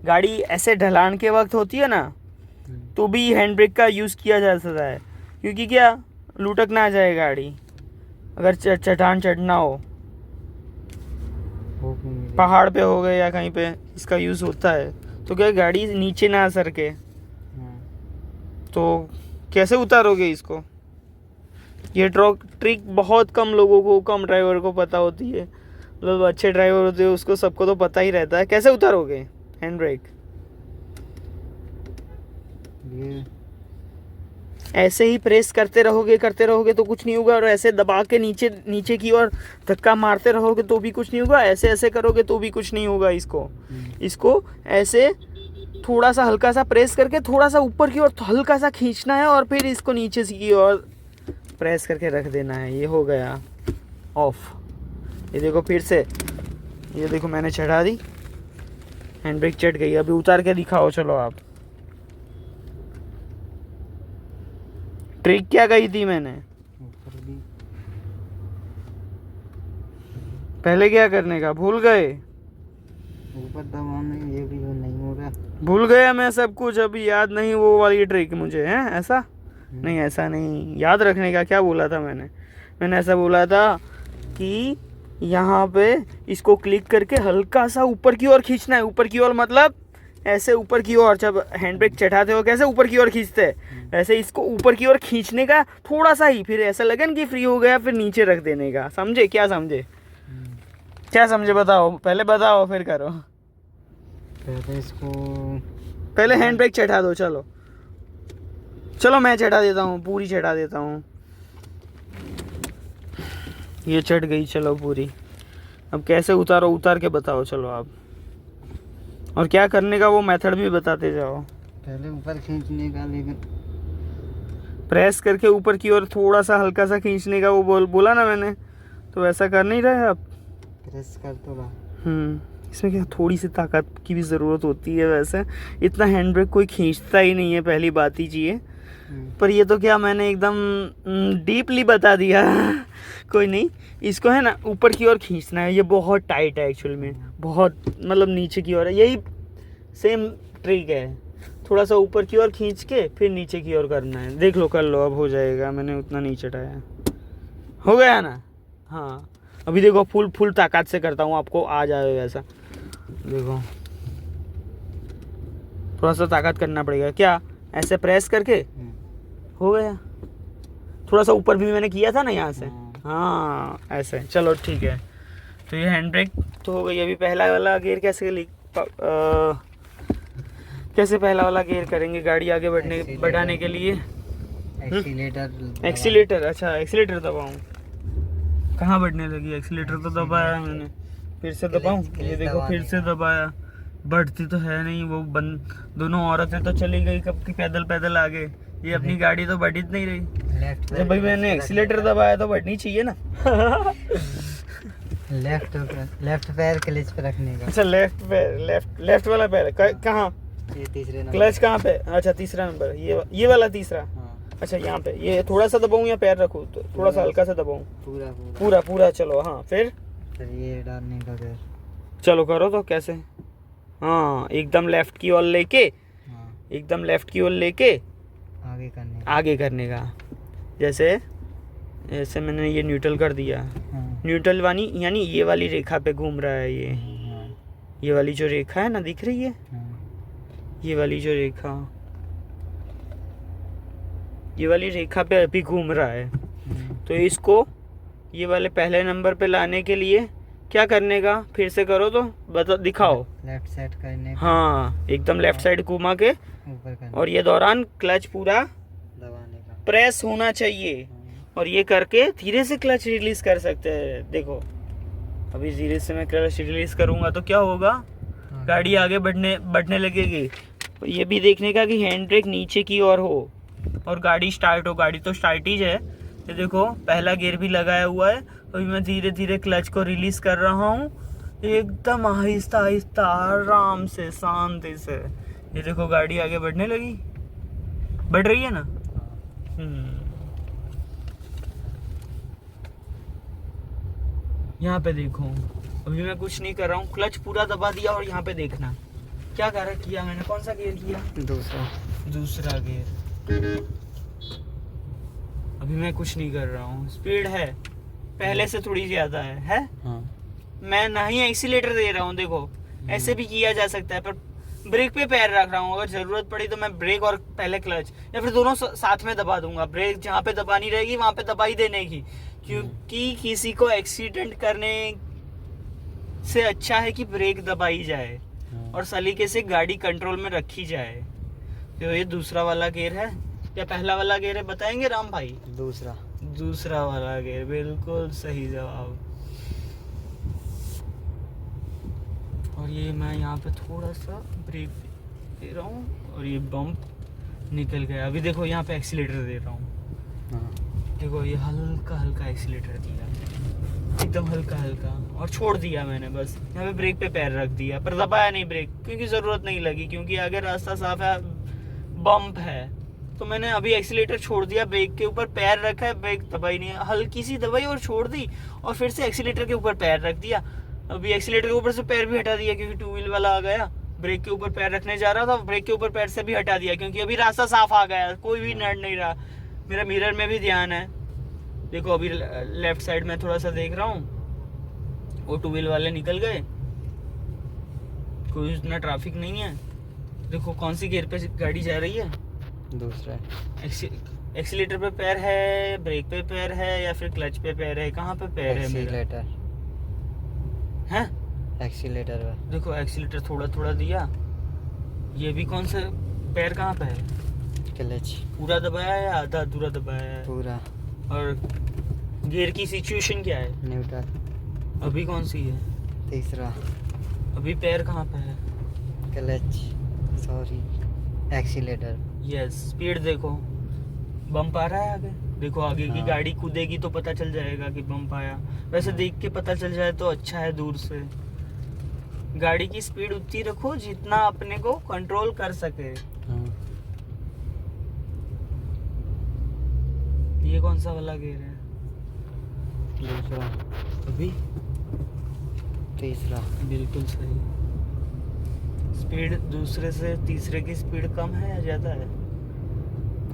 गाड़ी ऐसे ढलान के वक्त होती है ना, तो भी हैंड ब्रेक का यूज़ किया जा सकता है, क्योंकि क्या, लुढ़क ना जाए गाड़ी। अगर चट्टान चढ़ना हो, पहाड़ पे हो गए या कहीं पे, इसका यूज़ होता है, तो क्या गाड़ी नीचे ना सरके। तो कैसे उतारोगे इसको? ये ट्रिक बहुत कम लोगों को, कम ड्राइवर को पता होती है। मतलब अच्छे ड्राइवर होते हैं उसको, सबको तो पता ही रहता है। कैसे उतारोगे हैंड ब्रेक? ऐसे ही प्रेस करते रहोगे तो कुछ नहीं होगा, और ऐसे दबा के नीचे की ओर धक्का मारते रहोगे तो भी कुछ नहीं होगा, ऐसे ऐसे करोगे तो भी कुछ नहीं होगा। इसको ऐसे थोड़ा सा हल्का सा प्रेस करके थोड़ा सा ऊपर की ओर हल्का सा खींचना है, और फिर इसको नीचे की ओर प्रेस करके रख देना है। ये हो गया ऑफ। ये देखो फिर से, ये देखो मैंने चढ़ा दी, हैंड ब्रेक चढ़ गई। अभी उतार के दिखाओ चलो आप। ट्रिक क्या कही थी मैंने? पहले क्या करने का भूल गए? ऊपर दबाना, ये भी नहीं हो रहा। भूल गया मैं सब कुछ, अभी याद नहीं वो वाली ट्रिक मुझे है। ऐसा नहीं, ऐसा नहीं, याद रखने का क्या बोला था मैंने ऐसा बोला था कि यहाँ पे इसको क्लिक करके हल्का सा ऊपर की ओर खींचना है। ऊपर की ओर मतलब ऐसे ऊपर की ओर, जब हैंड ब्रेक चढ़ाते हो कैसे ऊपर की ओर खींचते हैं, वैसे इसको ऊपर की ओर खींचने का थोड़ा सा ही, फिर ऐसा लगन कि फ्री हो गया, फिर नीचे रख देने का। समझे? क्या समझे? क्या समझे बताओ, पहले बताओ फिर करो। पहले इसको, पहले हैंड ब्रेक चढ़ा दो। चलो मैं चढ़ा देता हूँ, पूरी चढ़ा देता हूँ। ये चढ़ गई, चलो पूरी। अब कैसे उतारो, उतार के बताओ चलो आप, और क्या करने का वो मेथड भी बताते जाओ। पहले ऊपर खींचने का, लेकिन प्रेस करके ऊपर की ओर थोड़ा सा हल्का सा खींचने का, वो बोला ना मैंने, तो वैसा कर नहीं रहे आप? प्रेस कर तो रहा। इसमें क्या थोड़ी सी ताकत की भी ज़रूरत होती है। वैसे इतना हैंड ब्रेक कोई खींचता ही नहीं है, पहली बात ही ये। पर ये तो क्या मैंने एकदम डीपली बता दिया। कोई नहीं, इसको है ना ऊपर की ओर खींचना है। ये बहुत टाइट है एक्चुअल में, बहुत मतलब नीचे की ओर है। यही सेम ट्रिक है, थोड़ा सा ऊपर की ओर खींच के फिर नीचे की ओर करना है। देख लो, कर लो, अब हो जाएगा। मैंने उतना नहीं चढ़ाया, हो गया ना? हाँ, अभी देखो फुल ताकत से करता हूँ, आपको आ जाए वैसा। देखो थोड़ा सा ताकत करना पड़ेगा। क्या ऐसे प्रेस करके हो गया? थोड़ा सा ऊपर भी मैंने किया था ना यहाँ से। हाँ ऐसे, चलो ठीक है। तो ये हैंड ब्रेक तो हो गई। अभी पहला वाला गियर कैसे पहला वाला गियर करेंगे गाड़ी आगे बढ़ाने के लिए? एक्सीलेटर। अच्छा एक्सीलेटर दबाऊँ? कहाँ बढ़ने लगी? एक्सीलेटर तो दबाया मैंने, फिर से दबाऊँ? ये देखो फिर से दबाया, बढ़ती तो है नहीं। वो दोनों औरतें तो चली गई कब की पैदल आगे, ये अपनी गाड़ी तो बढ़ नहीं रही। जब भाई मैंने एक्सीलेटर दबाया तो बढ़नी चाहिए ना। लेफ्ट पैर क्लच पे रखने का। अच्छा लेफ्ट पैर, लेफ्ट वाला पैर कहाँ? ये तीसरे नंबर। क्लच कहाँ पे? अच्छा तीसरा नंबर, ये वाला तीसरा। अच्छा यहाँ पे। ये थोड़ा सा दबाऊँ या पैर रखूँ? तो थोड़ा सा हल्का सा दबाऊँ? पूरा। चलो हाँ, फिर एक्सीलेटर ये डालने का फिर। चलो करो तो कैसे। हाँ एकदम लेफ्ट की ओर लेके, हाँ एकदम लेफ्ट की ओर लेके आगे करने का। आगे करने का। जैसे जैसे मैंने ये न्यूट्रल कर दिया, हाँ न्यूट्रल वाली यानी ये वाली रेखा पे घूम रहा है ये। हाँ ये वाली जो रेखा है ना, दिख रही है, हाँ ये वाली जो रेखा, ये वाली रेखा पे अभी घूम रहा है। तो इसको ये वाले पहले नंबर पे लाने के लिए क्या करने का, फिर से करो तो बता, दिखाओ। लेफ्ट साइड करने का। हाँ एकदम लेफ्ट साइड घुमा के, ऊपर करने और ये दौरान क्लच पूरा दबाने का। प्रेस होना चाहिए। और ये करके धीरे से क्लच रिलीज कर सकते हैं। देखो अभी धीरे से मैं क्लच रिलीज करूंगा तो क्या होगा, गाड़ी आगे बढ़ने लगेगी। ये भी देखने का कि हैंड ब्रेक नीचे की ओर हो और गाड़ी स्टार्ट हो। गाड़ी तो स्टार्ट ही है। ये देखो पहला गियर भी लगाया हुआ है। अभी मैं धीरे धीरे क्लच को रिलीज कर रहा हूँ, एकदम आहिस्ता आहिस्ता आराम से शांति से। ये देखो गाड़ी आगे बढ़ने लगी, बढ़ रही है ना। यहाँ पे देखो अभी मैं कुछ नहीं कर रहा हूँ, क्लच पूरा दबा दिया। और यहाँ पे देखना क्या किया मैंने, कौन सा गियर किया, दूसरा गियर। अभी मैं कुछ नहीं कर रहा हूँ, स्पीड है पहले से थोड़ी ज्यादा है? हाँ मैं ना ही एक्सीलेटर दे रहा हूँ। देखो ऐसे भी किया जा सकता है, पर ब्रेक पे पैर रख रहा हूँ। अगर जरूरत पड़ी तो मैं ब्रेक और पहले क्लच या फिर दोनों साथ में दबा दूंगा। ब्रेक जहाँ पे दबानी रहेगी वहां पे दबाई देने की, क्योंकि किसी को एक्सीडेंट करने से अच्छा है कि ब्रेक दबाई जाए और सलीके से गाड़ी कंट्रोल में रखी जाए। तो ये दूसरा वाला गियर है या पहला वाला गियर है, बताएंगे राम भाई? दूसरा वाला गियर, बिल्कुल सही जवाब। और ये मैं यहाँ पे थोड़ा सा ब्रेक दे रहा हूँ और ये बम्प निकल गया। अभी देखो यहाँ पे एक्सीलेटर दे रहा हूँ। देखो ये हल्का हल्का एक्सीलेटर दिया, एकदम हल्का हल्का, और छोड़ दिया मैंने। बस यहाँ पे ब्रेक पे पैर रख दिया, पर दबाया नहीं ब्रेक, क्योंकि ज़रूरत नहीं लगी, क्योंकि आगे रास्ता साफ है, बम्प है। तो मैंने अभी एक्सीलेटर छोड़ दिया, ब्रेक के ऊपर पैर रखा है, ब्रेक दबाई नहीं है, हल्की सी दबाई और छोड़ दी, और फिर से एक्सीलेटर के ऊपर पैर रख दिया। अभी एक्सीलेटर के ऊपर से पैर भी हटा दिया, क्योंकि टू व्हील वाला आ गया। ब्रेक के ऊपर पैर रखने जा रहा था, ब्रेक के ऊपर पैर से भी हटा दिया, क्योंकि अभी रास्ता साफ आ गया, कोई भी नड़ नहीं रहा। मेरा मिरर में भी ध्यान है। देखो अभी लेफ्ट साइड में थोड़ा सा देख रहा हूँ, वो टू व्हील वाले निकल गए, कोई इतना ट्रैफिक नहीं है। देखो कौन सी गियर पे गाड़ी जा रही है, दूसरा। एक्सीलेटर पे पैर है, ब्रेक पे पैर है, या फिर क्लच पे पैर है? कहाँ पे पैर है मेरा? हैं? एक्सीलेटर पे। देखो एक्सीलेटर थोड़ा थोड़ा दिया। ये भी कौन सा पैर कहाँ पे है? क्लच पूरा दबाया है या आधा अधूरा दबाया है? पूरा। और गियर की सिचुएशन क्या है? न्यूट्रल। अभी कौन सी है? तीसरा। अभी पैर कहाँ पे है? Clutch, sorry, accelerator. Yes, speed देखो, बम्प आ रहा है आगे। देखो आगे की हाँ। गाड़ी कूदेगी तो पता चल जाएगा कि बम्प आया। वैसे देख के पता चल जाए तो अच्छा है, दूर से। गाड़ी की स्पीड उतनी रखो जितना अपने को कंट्रोल कर सके। ये कौन सा वाला गियर है? दूसरा। अभी तीसरा। बिल्कुल सही। स्पीड दूसरे से तीसरे की स्पीड कम है या ज़्यादा है?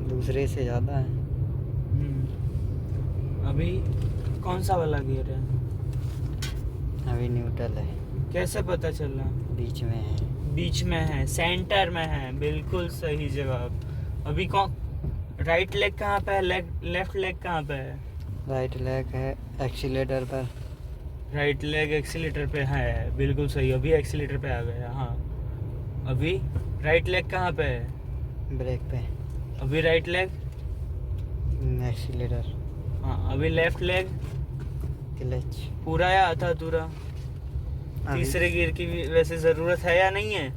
दूसरे से ज़्यादा है। अभी कौन सा वाला गियर है? अभी न्यूट्रल है। कैसे पता चल रहा? बीच में है। बीच में है, सेंटर में है, बिल्कुल सही जवाब। अभी कौन, राइट लेग कहाँ पे है, लेफ्ट लेग कहाँ पे है? राइट लेग है एक्सीलेटर पर। राइट लेग एक्सीलेटर पे है, बिल्कुल सही। अभी एक्सीलेटर पे आ गया। हाँ अभी राइट लेग कहाँ पे है? ब्रेक पे। अभी राइट लेग, एक्सीलेटर। हाँ अभी लेफ्ट लेग, क्लच। पूरा या आधा अधूरा? तीसरे गियर की भी वैसे जरूरत है या नहीं है?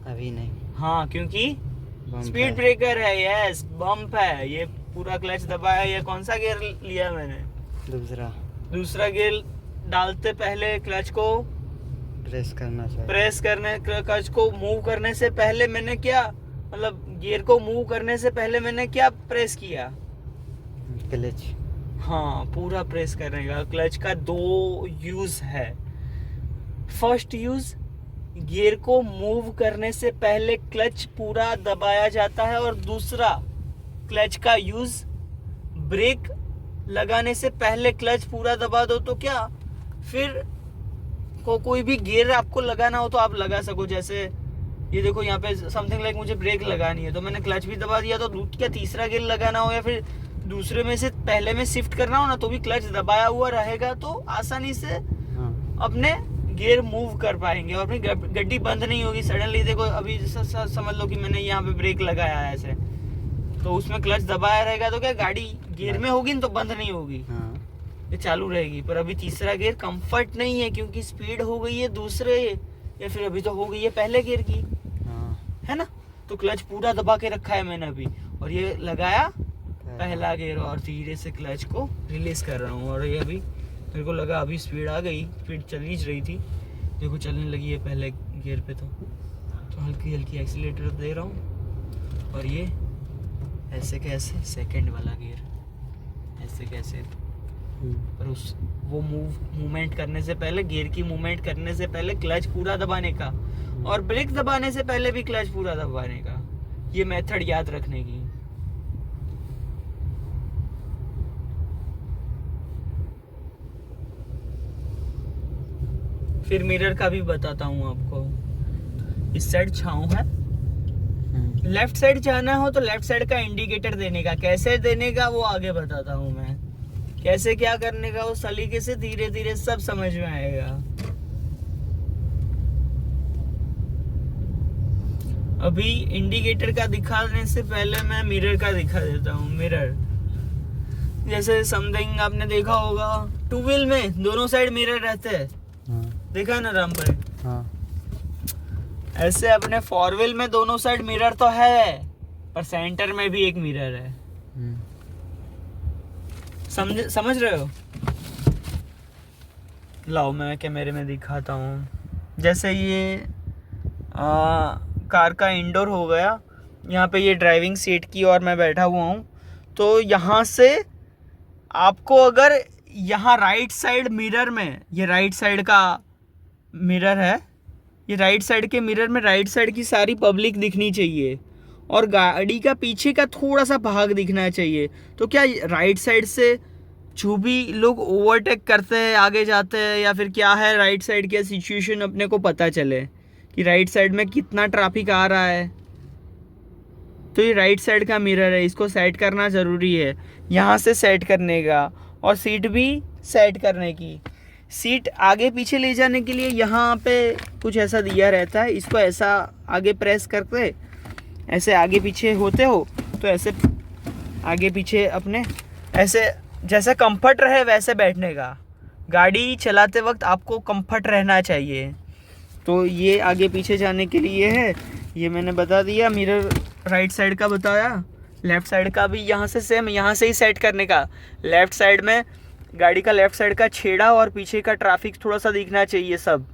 अभी नहीं। हाँ क्योंकि बम्प स्पीड है। ब्रेकर है। यस, बम्प है। ये पूरा क्लच दबाया। ये कौन सा गियर लिया मैंने? दूसरा। दूसरा गियर डालते पहले क्लच को प्रेस करना चाहिए। प्रेस करने, क्लच को मूव करने से पहले मैंने क्या, मतलब गियर को मूव करने से पहले मैंने क्या प्रेस किया? क्लच। हाँ, पूरा प्रेस करने का। क्लच का दो यूज है। फर्स्ट यूज, गियर को मूव करने से पहले क्लच पूरा दबाया जाता है, और दूसरा क्लच का यूज, ब्रेक लगाने से पहले क्लच पूरा दबा दो तो क्या, फिर कोई भी गियर आपको लगाना हो तो आप लगा सको। जैसे ये देखो यहाँ पे समथिंग लाइक मुझे ब्रेक लगानी है तो मैंने क्लच भी दबा दिया, तो क्या तीसरा गियर लगाना हो या फिर दूसरे में से पहले में शिफ्ट करना हो ना, तो भी क्लच दबाया हुआ रहेगा, तो आसानी से अपने गियर मूव कर पाएंगे और अपनी गड्डी बंद नहीं होगी सडनली। देखो अभी समझ लो कि मैंने यहाँ पे ब्रेक लगाया है ऐसे, तो उसमें क्लच दबाया रहेगा तो क्या गाड़ी गियर में होगी तो बंद नहीं होगी, ये चालू रहेगी। पर अभी तीसरा गियर कंफर्ट नहीं है क्योंकि स्पीड हो गई है दूसरे, या फिर अभी तो हो गई है पहले गियर की, है ना। तो क्लच पूरा दबा के रखा है मैंने अभी, और ये लगाया पहला गियर, और धीरे से क्लच को रिलीज कर रहा हूँ। और ये अभी मेरे को लगा अभी स्पीड आ गई, स्पीड चल ही रही थी, देखो चलने लगी है पहले गियर पे, तो हल्की हल्की एक्सीलेटर दे रहा हूँ। और ये ऐसे कैसे सेकंड वाला गियर ऐसे कैसे, पर उस वो मूवमेंट करने से पहले, गियर की मूवमेंट करने से पहले क्लच पूरा दबाने का, और ब्रेक दबाने से पहले भी क्लच पूरा दबाने का, ये मेथड याद रखने की। फिर मिरर का भी बताता हूँ आपको। इस साइड छांव है, लेफ्ट साइड जाना हो तो लेफ्ट साइड का इंडिकेटर देने का, कैसे देने का वो आगे बताता हूँ मैं, कैसे क्या करने का वो सलीके से धीरे धीरे सब समझ में आएगा। अभी इंडिकेटर का दिखाने से पहले मैं मिरर का दिखा देता हूँ। मिरर जैसे समथिंग आपने देखा होगा, टू व्हील में दोनों साइड मिरर रहते हैं, देखा ना राम भाई? ऐसे अपने फोर व्हील में दोनों साइड मिरर तो है, पर सेंटर में भी एक मिरर है। समझ रहे हो? लाओ मैं कैमरे में दिखाता हूँ। जैसे ये कार का इंडोर हो गया, यहाँ पे ये ड्राइविंग सीट की और मैं बैठा हुआ हूँ, तो यहाँ से आपको अगर यहाँ राइट साइड मिरर में, ये राइट साइड का मिरर है, ये राइट साइड के मिरर में राइट साइड की सारी पब्लिक दिखनी चाहिए, और गाड़ी का पीछे का थोड़ा सा भाग दिखना चाहिए। तो क्या राइट साइड से जो भी लोग ओवरटेक करते हैं, आगे जाते हैं, या फिर क्या है राइट साइड की सिचुएशन अपने को पता चले कि राइट साइड में कितना ट्रैफिक आ रहा है। तो ये राइट साइड का मिरर है, इसको सेट करना ज़रूरी है, यहाँ से सेट करने का, और सीट भी सेट करने की। सीट आगे पीछे ले जाने के लिए यहाँ पे कुछ ऐसा दिया रहता है, इसको ऐसा आगे प्रेस करके ऐसे आगे पीछे होते हो, तो ऐसे आगे पीछे अपने ऐसे जैसे कंफर्ट रहे वैसे बैठने का। गाड़ी चलाते वक्त आपको कंफर्ट रहना चाहिए, तो ये आगे पीछे जाने के लिए है, ये मैंने बता दिया। मिरर राइट साइड का बताया, लेफ़्ट साइड का भी यहाँ से सेम, यहाँ से ही सेट करने का। लेफ़्ट साइड में गाड़ी का लेफ़्ट साइड का छेड़ा और पीछे का ट्रैफिक थोड़ा सा दिखना चाहिए सब,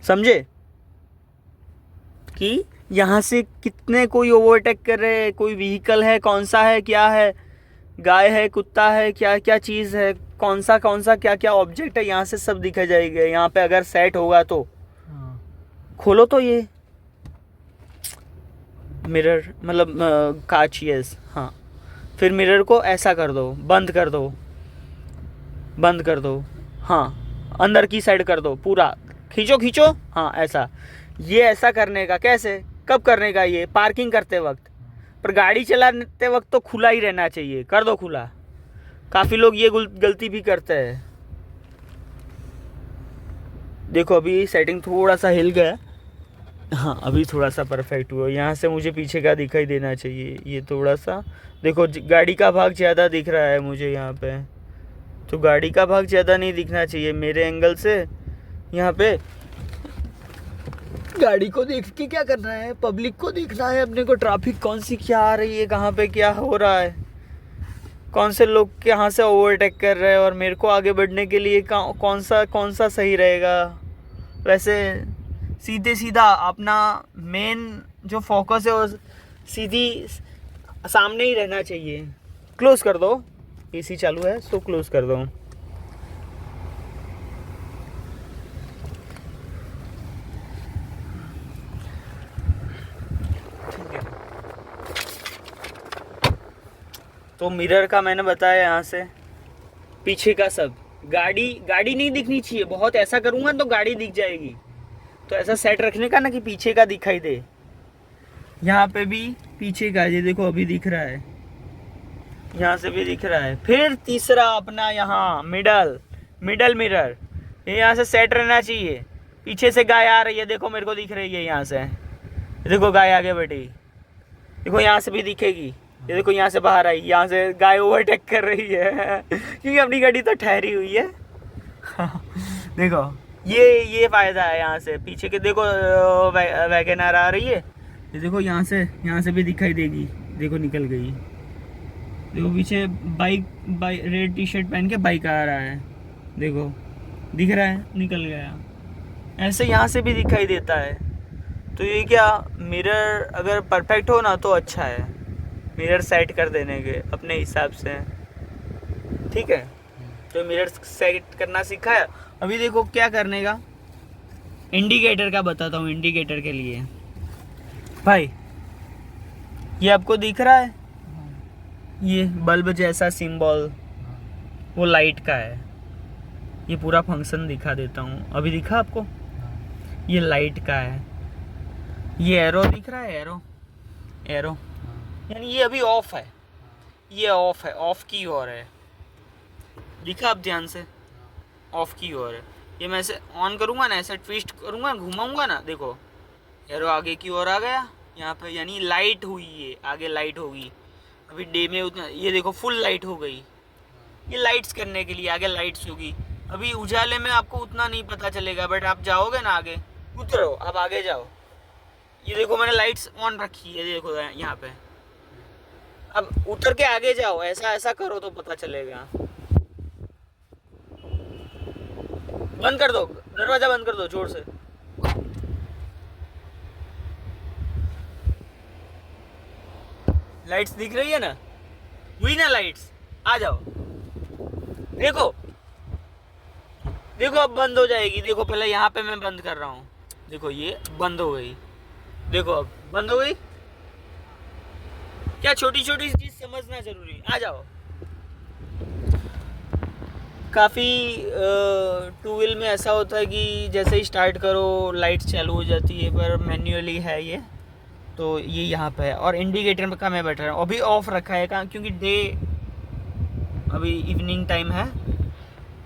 समझे? कि यहाँ से कितने कोई ओवरटेक कर रहे हैं, कोई व्हीकल है, कौन सा है, क्या है, गाय है, कुत्ता है, क्या क्या चीज़ है, कौन सा क्या क्या ऑब्जेक्ट है, यहाँ से सब दिखा जाएगा। यहाँ पे अगर सेट होगा तो खोलो तो ये मिरर मतलब कांच, यस हाँ। फिर मिरर को ऐसा कर दो, बंद कर दो, हाँ अंदर की साइड कर दो, पूरा खींचो, हाँ ऐसा। ये ऐसा करने का, कैसे कब करने का? ये पार्किंग करते वक्त, पर गाड़ी चलाते वक्त तो खुला ही रहना चाहिए, कर दो खुला। काफ़ी लोग ये गलती भी करते हैं। देखो अभी सेटिंग थोड़ा सा हिल गया, हाँ अभी थोड़ा सा परफेक्ट हुआ। यहाँ से मुझे पीछे का दिखाई देना चाहिए, ये थोड़ा सा देखो गाड़ी का भाग ज़्यादा दिख रहा है मुझे यहाँ पे, तो गाड़ी का भाग ज़्यादा नहीं दिखना चाहिए मेरे एंगल से। यहाँ पे गाड़ी को देख के क्या करना है, पब्लिक को देखना है अपने को, ट्रैफिक कौन सी क्या आ रही है, कहाँ पे क्या हो रहा है, कौन से लोग कहाँ से ओवरटेक कर रहे हैं, और मेरे को आगे बढ़ने के लिए कौन सा सही रहेगा। वैसे सीधा अपना मेन जो फोकस है वो सीधी सामने ही रहना चाहिए। क्लोज कर दो, एसी चालू है, सो क्लोज कर दो। तो मिरर का मैंने बताया, यहाँ से पीछे का सब, गाड़ी नहीं दिखनी चाहिए, बहुत ऐसा करूँगा तो गाड़ी दिख जाएगी, तो ऐसा सेट रखने का ना कि पीछे का दिखाई दे। यहाँ पे भी पीछे का, ये देखो अभी दिख रहा है, यहाँ से भी दिख रहा है। फिर तीसरा अपना यहाँ मिडल मिरर, ये यहाँ से सेट रहना चाहिए। पीछे से गाय आ रही है, देखो मेरे को दिख रही है यहाँ से, देखो गाय आगे बैठी, देखो यहाँ से भी दिखेगी, ये देखो यहाँ से बाहर आई, यहाँ से गाय ओवरटेक कर रही है क्योंकि अपनी गाड़ी तो ठहरी हुई है देखो ये फायदा है। यहाँ से पीछे के देखो वैगनआर आ रही है, ये देखो यहाँ से भी दिखाई देगी, देखो निकल गई। देखो पीछे बाइक रेड टी शर्ट पहन के बाइक आ रहा है, देखो दिख रहा है, निकल गया। ऐसे यहाँ से भी दिखाई देता है। तो ये क्या, मिरर अगर परफेक्ट हो ना तो अच्छा है, मिरर सेट कर देने के अपने हिसाब से, ठीक है। तो मिरर सेट करना सीखा है। अभी देखो क्या करने का, इंडिकेटर का बताता हूँ। इंडिकेटर के लिए भाई, ये आपको दिख रहा है, ये बल्ब जैसा सिंबल, वो लाइट का है। ये पूरा फंक्शन दिखा देता हूँ, अभी दिखा आपको, ये लाइट का है। ये एरो दिख रहा है, एरो यानी ये अभी ऑफ है, ये ऑफ है, ऑफ की ओर है, दिखा आप ध्यान से, ऑफ की ओर है। ये मैं ऐसे ऑन करूँगा ना, ऐसे ट्विस्ट करूँगा, घुमाऊँगा ना, देखो एरो आगे की ओर आ गया यहाँ पे, यानी लाइट हुई, ये आगे लाइट होगी। अभी डे में उतना, ये देखो फुल लाइट हो गई, ये लाइट्स करने के लिए आगे लाइट्स होगी। अभी उजाले में आपको उतना नहीं पता चलेगा, बट आप जाओगे ना आगे, उतरो आप आगे जाओ, ये देखो मैंने लाइट्स ऑन रखी है, देखो यहाँ पे। अब उतर के आगे जाओ, ऐसा करो तो पता चलेगा। बंद कर दो, दरवाजा बंद कर दो जोर से। लाइट्स दिख रही है ना, हुई ना लाइट्स, आ जाओ। देखो देखो अब बंद हो जाएगी, देखो पहले यहाँ पे मैं बंद कर रहा हूँ, देखो ये बंद हो गई, देखो अब बंद हो गई। क्या छोटी छोटी चीज समझना जरूरी, आ जाओ। काफ़ी टू व्हील में ऐसा होता है कि जैसे ही स्टार्ट करो लाइट चालू हो जाती है, पर मैन्युअली है ये, तो ये यहाँ पे है। और इंडिकेटर का मैं बैठ रहा हूँ, अभी ऑफ रखा है क्योंकि डे, अभी इवनिंग टाइम है,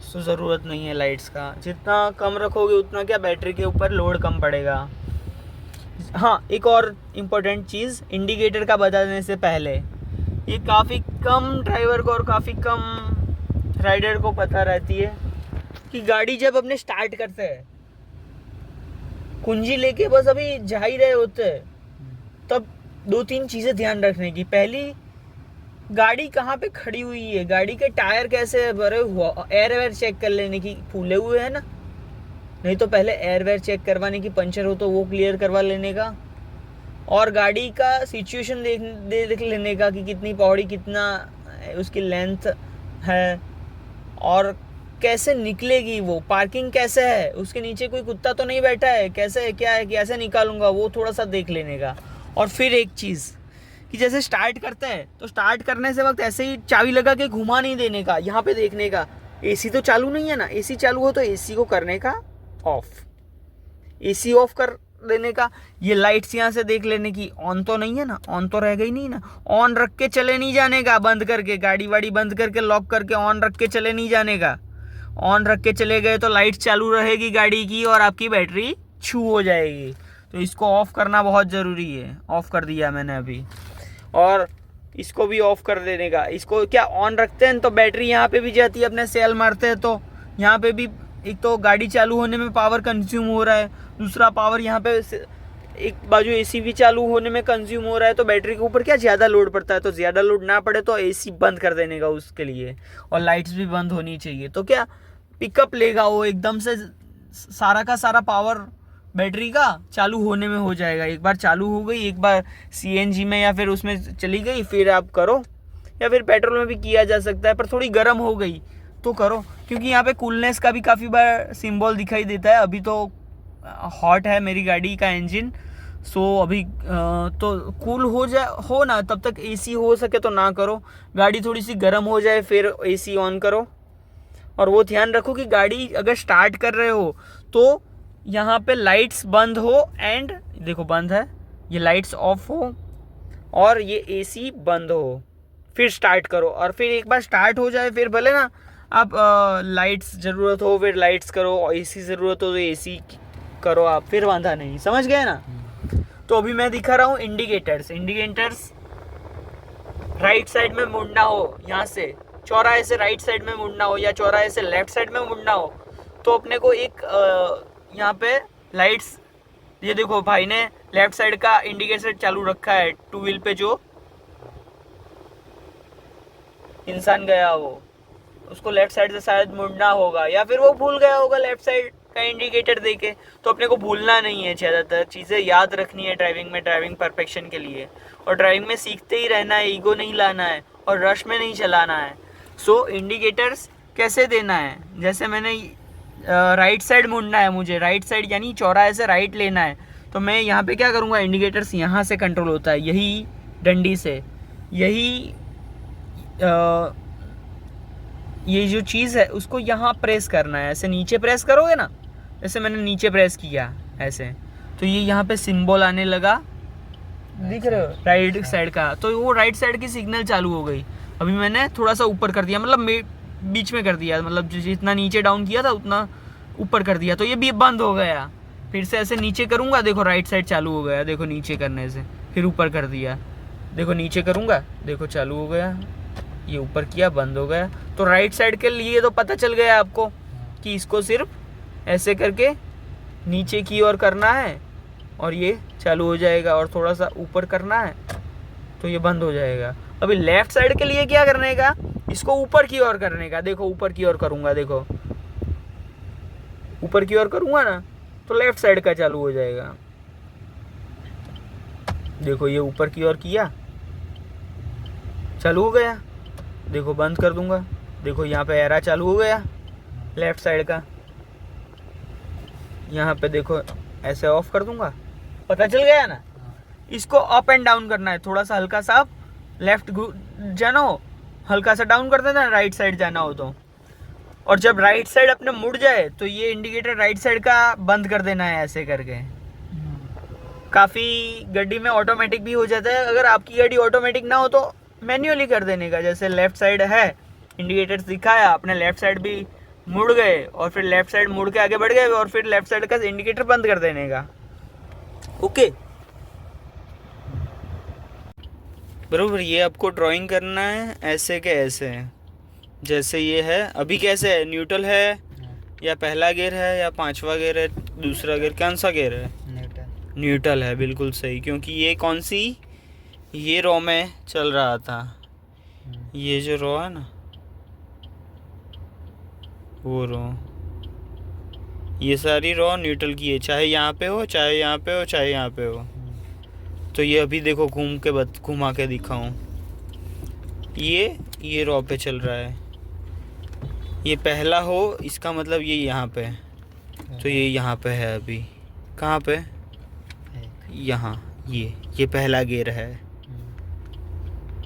सो ज़रूरत नहीं है लाइट्स का। जितना कम रखोगे उतना क्या बैटरी के ऊपर लोड कम पड़ेगा। हाँ, एक और इम्पोर्टेंट चीज़ इंडिकेटर का बताने से पहले, ये काफ़ी कम ड्राइवर को और काफ़ी कम राइडर को पता रहती है कि गाड़ी जब अपने स्टार्ट करते हैं, कुंजी लेके बस अभी जा ही रहे होते हैं, तब दो तीन चीज़ें ध्यान रखने की। पहली, गाड़ी कहाँ पे खड़ी हुई है, गाड़ी के टायर कैसे भरे हुआ, एयर वेयर चेक कर लेने की, फूले हुए हैं ना, नहीं तो पहले एयर वेयर चेक करवाने की, पंचर हो तो वो क्लियर करवा लेने का। और गाड़ी का सिचुएशन देख लेने का कि कितनी पौड़ी, कितना उसकी लेंथ है, और कैसे निकलेगी वो, पार्किंग कैसे है, उसके नीचे कोई कुत्ता तो नहीं बैठा है, कैसे है, क्या है, कैसे निकालूंगा, वो थोड़ा सा देख लेने का। और फिर एक चीज़ कि जैसे स्टार्ट करते हैं तो स्टार्ट करने से वक्त ऐसे ही चाबी लगा के घुमा नहीं देने का, यहाँ पे देखने का एसी तो चालू नहीं है ना, एसी चालू हो तो एसी को करने का ऑफ, एसी ऑफ कर देने का। ये लाइट्स यहाँ से देख लेने की, ऑन तो नहीं है ना, ऑन तो रह गई नहीं ना, ऑन रख के चले नहीं जाने का, बंद करके गाड़ी वाड़ी बंद करके लॉक करके ऑन रख के चले नहीं जाने का। ऑन रख के चले गए तो लाइट चालू रहेगी गाड़ी की और आपकी बैटरी छू हो जाएगी, तो इसको ऑफ करना बहुत ज़रूरी है। ऑफ कर दिया मैंने अभी, और इसको भी ऑफ कर देने का। इसको क्या ऑन रखते हैं तो बैटरी यहाँ पे भी जाती है, अपने सेल मारते हैं तो यहाँ पे भी, एक तो गाड़ी चालू होने में पावर कंज्यूम हो रहा है, दूसरा पावर यहाँ पे एक बाजू एसी भी चालू होने में कंज्यूम हो रहा है, तो बैटरी के ऊपर क्या ज़्यादा लोड पड़ता है। तो ज़्यादा लोड ना पड़े तो एसी बंद कर देने का उसके लिए, और लाइट्स भी बंद होनी चाहिए। तो क्या पिकअप लेगा वो, एकदम से सारा का सारा पावर बैटरी का चालू होने में हो जाएगा। एक बार चालू हो गई, एक बार सीएनजी में या फिर उसमें चली गई, फिर आप करो या फिर पेट्रोल में भी किया जा सकता है, पर थोड़ी गर्म हो गई तो करो, क्योंकि यहाँ पे कूलनेस का भी काफ़ी बार सिंबल दिखाई देता है। अभी तो हॉट है मेरी गाड़ी का इंजन, सो अभी तो कूल हो ना, तब तक एसी हो सके तो ना करो, गाड़ी थोड़ी सी गर्म हो जाए फिर एसी ऑन करो। और वो ध्यान रखो कि गाड़ी अगर स्टार्ट कर रहे हो तो यहाँ पे लाइट्स बंद हो, एंड देखो बंद है, ये लाइट्स ऑफ हो और ये एसी बंद हो, फिर स्टार्ट करो। और फिर एक बार स्टार्ट हो जाए फिर भले ना आप लाइट्स ज़रूरत हो फिर लाइट्स करो, और एसी ज़रूरत हो तो एसी करो आप, फिर बांधा नहीं। समझ गए ना? तो अभी मैं दिखा रहा हूँ इंडिकेटर्स राइट साइड में मुड़ना हो, यहाँ से चौराहे से राइट साइड में मुड़ना हो या चौराहे से लेफ्ट साइड में मुड़ना हो, तो अपने को एक यहाँ पे लाइट्स, ये देखो भाई ने लेफ्ट साइड का इंडिकेटर चालू रखा है, टू व्हील पे जो इंसान गया वो, उसको लेफ्ट साइड से शायद मुड़ना होगा, या फिर वो भूल गया होगा लेफ्ट साइड का इंडिकेटर देके। तो अपने को भूलना नहीं है, ज़्यादातर चीज़ें याद रखनी है ड्राइविंग में, ड्राइविंग परफेक्शन के लिए। और ड्राइविंग में सीखते ही रहना है, ईगो नहीं लाना है और रश में नहीं चलाना है। सो इंडिकेटर्स कैसे देना है, जैसे मैंने राइट साइड मुड़ना है, मुझे राइट साइड यानी चौराहे से राइट लेना है, तो मैं यहाँ पे क्या करूँगा, इंडिकेटर्स यहाँ से कंट्रोल होता है, यही डंडी से, यही ये जो चीज़ है उसको यहाँ प्रेस करना है, ऐसे नीचे प्रेस करोगे ना, जैसे मैंने नीचे प्रेस किया ऐसे, तो ये यहाँ पे सिंबल आने लगा, दिख रहे हो राइट साइड का, तो वो राइट साइड की सिग्नल चालू हो गई। अभी मैंने थोड़ा सा ऊपर कर दिया, मतलब बीच में कर दिया, मतलब जितना नीचे डाउन किया था उतना ऊपर कर दिया, तो ये भी बंद हो गया। फिर से ऐसे नीचे करूँगा, देखो राइट साइड चालू हो गया, देखो नीचे करने से, फिर ऊपर कर दिया, देखो नीचे करूँगा, देखो चालू हो गया, ये ऊपर किया बंद हो गया। तो राइट साइड के लिए तो पता चल गया आपको कि इसको सिर्फ ऐसे करके नीचे की ओर करना है और ये चालू हो जाएगा, और थोड़ा सा ऊपर करना है तो ये बंद हो जाएगा। अभी लेफ्ट साइड के लिए क्या करने का, इसको ऊपर की ओर करने का, देखो ऊपर की ओर करूँगा, देखो ऊपर की ओर करूँगा ना तो लेफ्ट साइड का चालू हो जाएगा। देखो ये ऊपर की ओर किया, चालू हो गया, देखो बंद कर दूंगा, देखो यहाँ पे एरा चालू हो गया लेफ्ट साइड का, यहाँ पे देखो ऐसे ऑफ कर दूंगा, पता चल गया ना। इसको अप एंड डाउन करना है, थोड़ा सा हल्का सा लेफ्ट जाना हो, हल्का सा डाउन कर देना, राइट साइड जाना हो तो। और जब राइट साइड अपने मुड़ जाए तो ये इंडिकेटर राइट साइड का बंद कर देना है ऐसे करके। काफ़ी गाड़ी में ऑटोमेटिक भी हो जाता है, अगर आपकी गाड़ी ऑटोमेटिक ना हो तो मैन्युअली कर देने का। जैसे लेफ्ट साइड है, इंडिकेटर्स दिखाया, अपने लेफ्ट साइड भी मुड़ गए और फिर लेफ्ट साइड मुड़ के आगे बढ़ गए और फिर लेफ्ट साइड का इंडिकेटर बंद कर देने का। ओके बरोबर, ये आपको ड्राइंग करना है ऐसे के ऐसे, जैसे ये है अभी कैसे है, न्यूट्रल है या पहला गियर है या पांचवा गियर है, दूसरा गियर, कौन सा गियर है, न्यूट्रल है, बिल्कुल सही। क्योंकि ये कौन सी, ये रॉ में चल रहा था, ये जो रॉ है ना वो रॉ, ये सारी रॉ न्यूट्रल की है, चाहे यहाँ पे हो चाहे यहाँ पे हो चाहे यहाँ पे हो। तो ये अभी देखो घुमा के दिखाऊं, ये रॉ पे चल रहा है, ये पहला हो इसका मतलब ये यहाँ पे, तो ये यहाँ पे है अभी, कहाँ पे, यहाँ, ये पहला गियर है,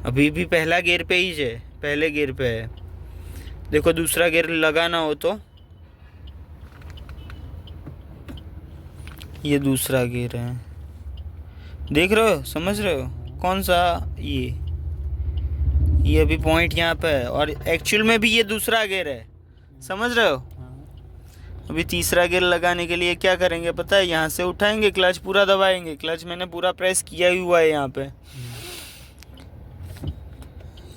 अभी भी पहला गियर पे ही है, पहले गियर पे है। देखो दूसरा गियर लगाना हो तो ये दूसरा गियर है, देख रहे हो, समझ रहे हो कौन सा, ये अभी पॉइंट यहाँ पे है और एक्चुअल में भी ये दूसरा गियर है, समझ रहे हो। अभी तीसरा गियर लगाने के लिए क्या करेंगे पता है, यहाँ से उठाएंगे, क्लच पूरा दबाएंगे, क्लच मैंने पूरा प्रेस किया ही हुआ है यहाँ पे,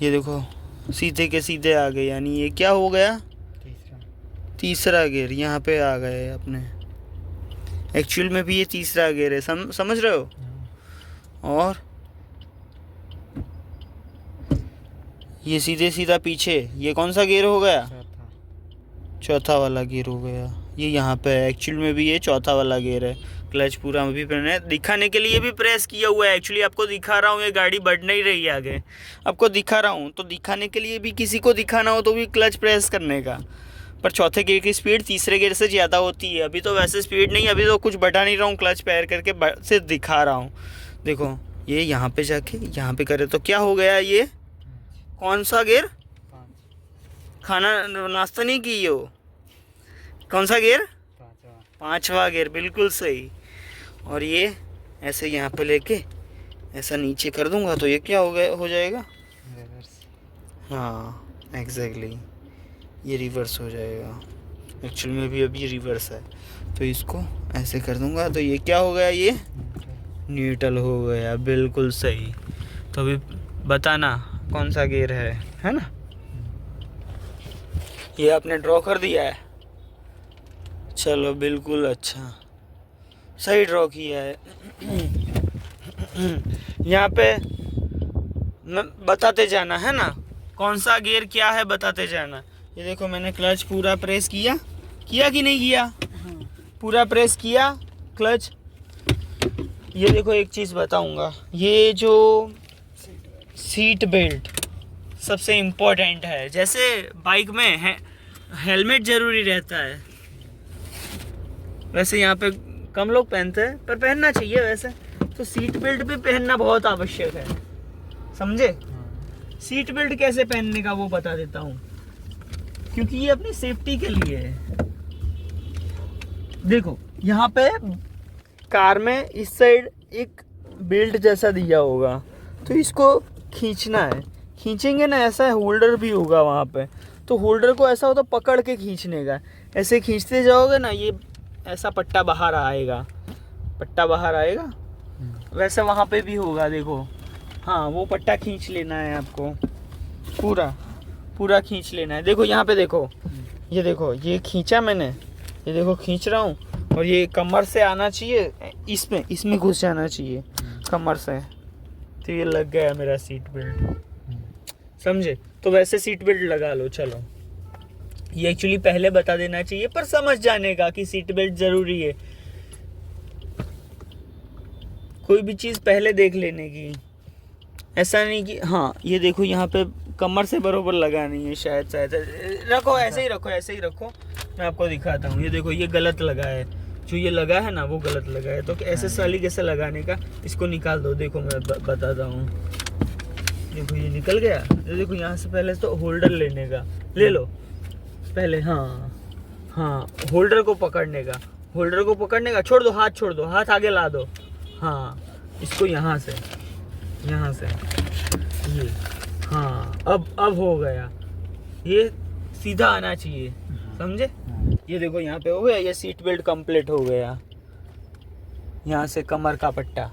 ये देखो सीधे के सीधे आ गए, यानी ये क्या हो गया, तीसरा गियर यहाँ पे आ गए अपने, एक्चुअल में भी ये तीसरा गियर है, समझ रहे हो। और ये सीधे सीधा पीछे, ये कौन सा गियर हो गया, चौथा वाला गियर हो गया, ये यहाँ पे है, एक्चुअल में भी ये चौथा वाला गियर है। क्लच पूरा अभी मैंने दिखाने के लिए भी प्रेस किया हुआ है। एक्चुअली आपको दिखा रहा हूँ, ये गाड़ी बढ़ नहीं रही है आगे, आपको दिखा रहा हूँ। तो दिखाने के लिए भी, किसी को दिखाना हो तो भी क्लच प्रेस करने का। पर चौथे गियर की स्पीड तीसरे गियर से ज़्यादा होती है। अभी तो वैसे स्पीड नहीं, अभी तो कुछ बढ़ा नहीं रहा हूँ, क्लच पैर करके सिर्फ दिखा रहा हूँ। देखो ये यहाँ पे जाके यहाँ पे करे तो क्या हो गया, ये कौन सा गियर? खाना नाश्ता नहीं की हो, कौन सा गियर? पांचवा गियर, बिल्कुल सही। और ये ऐसे यहाँ पे लेके ऐसा नीचे कर दूंगा तो ये क्या हो जाएगा? हाँ एग्जैक्टली, ये रिवर्स हो जाएगा। एक्चुअल में भी अभी रिवर्स है, तो इसको ऐसे कर दूंगा तो ये क्या हो गया? ये न्यूट्रल हो गया, बिल्कुल सही। तो अभी बताना कौन सा गियर है ना? ये आपने ड्रॉ कर दिया है, चलो बिल्कुल अच्छा, सही ड्रॉ किया है। यहाँ पे बताते जाना है ना, कौन सा गियर क्या है बताते जाना। ये देखो मैंने क्लच पूरा प्रेस किया कि नहीं किया? पूरा प्रेस किया क्लच। ये देखो एक चीज़ बताऊंगा, ये जो सीट बेल्ट सबसे इम्पोर्टेंट है। जैसे बाइक में हेलमेट ज़रूरी रहता है, वैसे यहाँ पे कम लोग पहनते हैं, पर पहनना चाहिए वैसे। तो सीट बेल्ट भी पहनना बहुत आवश्यक है, समझे? सीट बेल्ट कैसे पहनने का वो बता देता हूँ, क्योंकि ये अपनी सेफ्टी के लिए है। देखो यहाँ पे कार में इस साइड एक बेल्ट जैसा दिया होगा, तो इसको खींचना है। खींचेंगे ना, ऐसा होल्डर भी होगा वहाँ पे, तो होल्डर को ऐसा होता पकड़ के खींचने का। ऐसे खींचते जाओगे ना, ये ऐसा पट्टा बाहर आएगा, पट्टा बाहर आएगा। वैसे वहाँ पे भी होगा, देखो। हाँ, वो पट्टा खींच लेना है आपको, पूरा खींच लेना है। देखो यहाँ पे देखो, ये देखो, ये खींचा मैंने, ये देखो खींच रहा हूँ, और ये कमर से आना चाहिए, इसमें घुस जाना चाहिए कमर से। तो ये लग गया मेरा सीट बेल्ट, समझे? तो वैसे सीट बेल्ट लगा लो। चलो, ये एक्चुअली पहले बता देना चाहिए, पर समझ जाने का कि सीट बेल्ट ज़रूरी है। कोई भी चीज़ पहले देख लेने की, ऐसा नहीं कि हाँ ये देखो यहाँ पे कमर से बरोबर लगानी है। शायद रखो, ऐसे ही रखो, मैं आपको दिखाता हूँ। ये देखो, ये गलत लगा है, जो ये लगा है ना वो गलत लगा है। तो ऐसे सलीके से लगाने का, इसको निकाल दो। देखो मैं बताता हूँ, देखो ये निकल गया। देखो यहाँ से पहले तो होल्डर लेने का, ले लो पहले। हाँ, होल्डर को पकड़ने का, छोड़ दो, हाथ आगे ला दो। हाँ, इसको यहाँ से ये, हाँ अब हो गया, ये सीधा आना चाहिए, समझे? ये देखो यहाँ पे हो गया, ये सीट बेल्ट कंप्लीट हो गया। यहाँ से कमर का पट्टा,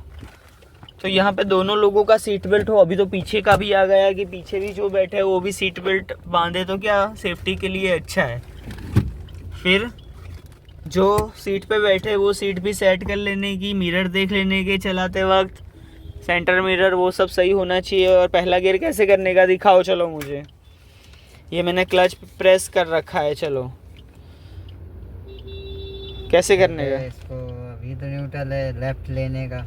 तो यहाँ पे दोनों लोगों का सीट बेल्ट हो। अभी तो पीछे का भी आ गया कि पीछे भी जो बैठे वो भी सीट बेल्ट बांधे, तो क्या सेफ्टी के लिए अच्छा है। फिर जो सीट पे बैठे वो सीट भी सेट कर लेने की, मिरर देख लेने के चलाते वक्त, सेंटर मिरर वो सब सही होना चाहिए। और पहला गियर कैसे करने का दिखाओ, चलो मुझे। ये मैंने क्लच प्रेस कर रखा है, चलो कैसे करने का? इसको अभी तो न्यूट्रल है, लेफ्ट लेने का,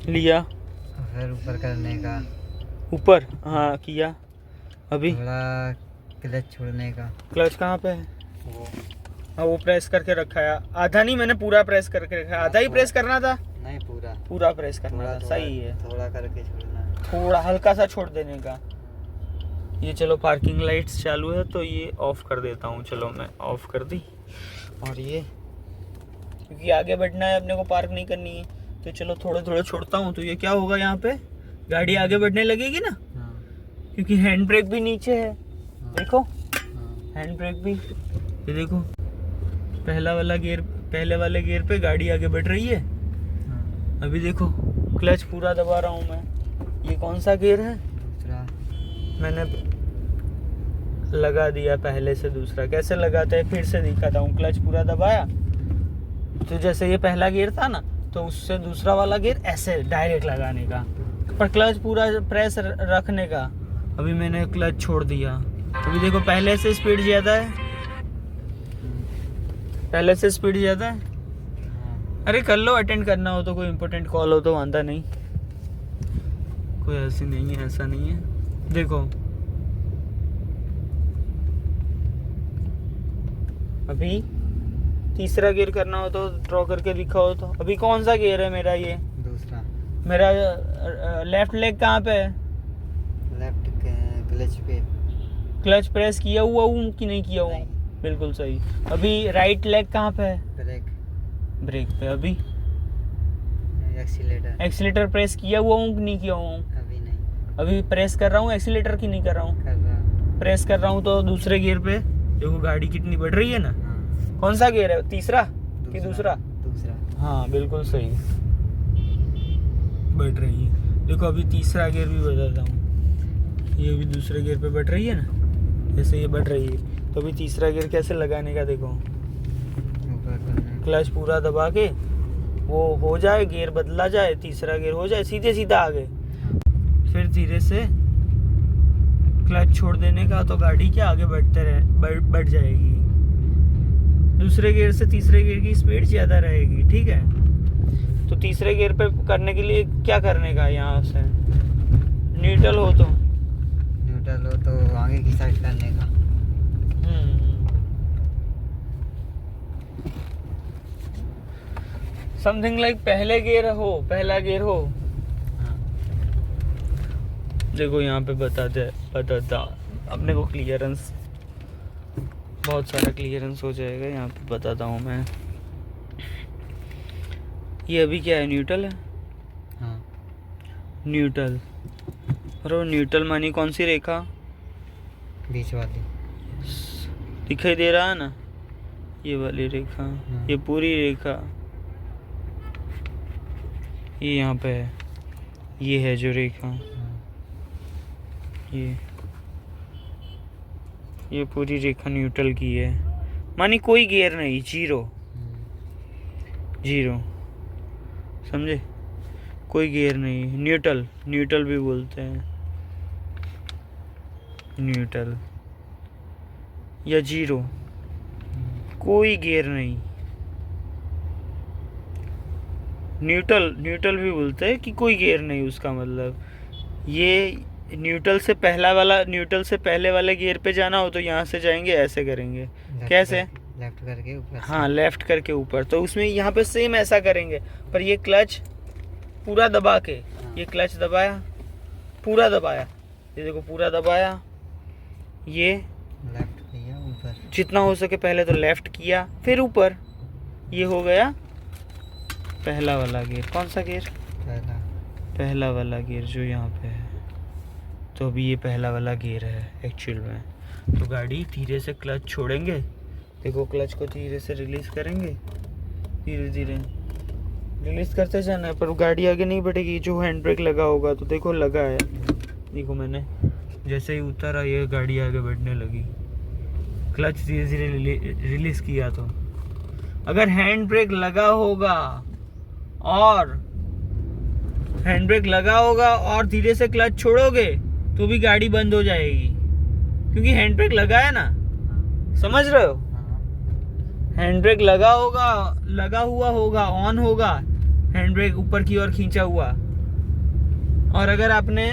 लिया, फिर ऊपर करने का, ऊपर, हाँ किया। अभी थोड़ा क्लच छोड़ने का। क्लच कहाँ पे है? वो प्रेस करके रखा है। आधा नहीं, मैंने पूरा प्रेस करके रखा है। आधा ही प्रेस करना था? नहीं, पूरा प्रेस करना था। सही है, थोड़ा करके छोड़ना, थोड़ा हल्का सा छोड़ देने का। ये चलो पार्किंग लाइट्स चालू है तो ये ऑफ कर देता हूँ। चलो मैं ऑफ कर दी। और ये क्योंकि आगे बढ़ना है अपने को, पार्क नहीं करनी है, तो चलो थोड़े छोड़ता हूँ। तो ये क्या होगा, यहाँ पे गाड़ी आगे बढ़ने लगेगी ना, क्योंकि हैंड ब्रेक भी नीचे है। देखो हैंड ब्रेक भी, ये देखो पहले वाले गियर पे गाड़ी आगे बढ़ रही है। अभी देखो क्लच पूरा दबा रहा हूँ मैं। ये कौन सा गियर है? दूसरा। मैंने लगा दिया पहले से दूसरा। कैसे लगाते हैं फिर से दिखाता हूँ। क्लच पूरा दबाया, तो जैसे ये पहला गियर था ना, तो उससे दूसरा वाला गियर ऐसे डायरेक्ट लगाने का, पर क्लच पूरा प्रेस रखने का। अभी मैंने क्लच छोड़ दिया, अभी देखो पहले से स्पीड ज़्यादा है, अरे कर लो, अटेंड करना हो तो, कोई इम्पोर्टेंट कॉल हो तो आंदा नहीं, कोई ऐसी नहीं है, ऐसा नहीं है। देखो अभी तीसरा गियर करना हो तो ड्रॉ करके लिखा हो तो, अभी कौन सा गियर है मेरा? ये दूसरा। मेरा लेफ्ट लेग कहाँ पे है? लेफ्ट क्लच पे। क्लच प्रेस किया हुआ हूँ कि नहीं किया हुआ? नहीं। बिल्कुल सही। अभी राइट लेग कहाँ पे है? ब्रेक। ब्रेक पे। अभी एक्सीलेटर। एक्सीलेटर प्रेस किया हुआ हूँ कि नहीं किया हुआ हूँ? अभी नहीं। अभी प्रेस कर रहा हूँ एक्सीलेटर की नहीं कर रहा हूँ? कर रहा। प्रेस कर रहा हूँ तो दूसरे गियर पे देखो गाड़ी कितनी बढ़ रही है ना। हाँ। कौन सा गियर है? तीसरा कि दूसरा? दूसरा। हाँ बिल्कुल सही, बढ़ रही है। देखो अभी तीसरा गियर भी बदलता हूँ, ये भी दूसरे गियर पे बढ़ रही है ना, जैसे ये बढ़ रही है। तो अभी तीसरा गियर कैसे लगाने का देखो, क्लच पूरा दबा के वो हो जाए, गियर बदला जाए, तीसरा गियर हो जाए, सीधे सीधा आगे, फिर धीरे से क्लच छोड़ देने का, तो गाड़ी क्या आगे बढ़ते रहे, बढ़ जाएगी। दूसरे गियर से तीसरे गियर की स्पीड ज़्यादा रहेगी, ठीक है। तो तीसरे गियर पे करने के लिए क्या करने का, यहाँ से न्यूट्रल हो तो आगे की साइड करने का। समथिंग लाइक पहला गियर हो। हाँ। देखो यहाँ पे बताता अपने को क्लियरेंस, बहुत सारा क्लियरेंस हो जाएगा। यहाँ पे बताता हूँ मैं, ये अभी क्या है? न्यूट्रल है। हाँ। न्यूट्रल। और न्यूट्रल मानी कौन सी रेखा? बीच वाली। दिखाई दे रहा है ना, ये वाली रेखा, ये पूरी रेखा ये यहाँ पे है, ये है जो रेखा, ये पूरी रेखा न्यूट्रल की है। मानी कोई गियर नहीं, जीरो, समझे? कोई गियर नहीं, न्यूट्रल भी बोलते हैं, न्यूट्रल या जीरो, कोई गियर नहीं। न्यूट्रल भी बोलते हैं कि कोई गियर नहीं, उसका मतलब ये न्यूट्रल से पहले वाले गियर पे जाना हो तो यहाँ से जाएंगे, ऐसे करेंगे। कैसे? लेफ्ट करके ऊपर। हाँ, लेफ्ट करके ऊपर। तो उसमें यहाँ पे सेम ऐसा करेंगे, पर ये क्लच पूरा दबा के, ये क्लच दबाया, पूरा दबाया, ये देखो पूरा दबाया, ये लेफ्ट किया ऊपर, जितना हो सके पहले तो लेफ्ट किया, फिर ऊपर। ये हो गया पहला वाला गियर। कौन सा गियर? पहला वाला गियर जो यहाँ पे है। तो अभी ये पहला वाला गियर है एक्चुअल में। तो गाड़ी धीरे से क्लच छोड़ेंगे, देखो क्लच को धीरे से रिलीज करेंगे, धीरे धीरे रिलीज करते जाना है, पर गाड़ी आगे नहीं बढ़ेगी। जो हैंड ब्रेक लगा होगा तो देखो लगा है, देखो मैंने जैसे ही उतारा ये गाड़ी आगे बढ़ने लगी। क्लच धीरे धीरे रिलीज किया, तो अगर हैंड ब्रेक लगा होगा और धीरे से क्लच छोड़ोगे तो भी गाड़ी बंद हो जाएगी, क्योंकि हैंड ब्रेक लगा है ना, समझ रहे हो? हैंड ब्रेक लगा हुआ होगा, ऑन होगा, हैंड ब्रेक ऊपर की ओर खींचा हुआ, और अगर आपने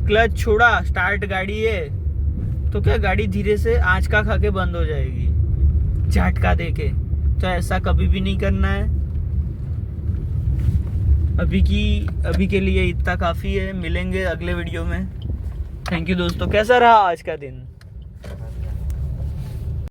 क्लच छोड़ा, स्टार्ट गाड़ी है, तो क्या गाड़ी धीरे से आंचका खा के बंद हो जाएगी, झटका देके। तो ऐसा कभी भी नहीं करना है। अभी के लिए इतना काफ़ी है, मिलेंगे अगले वीडियो में। थैंक यू दोस्तों। कैसा रहा आज का दिन?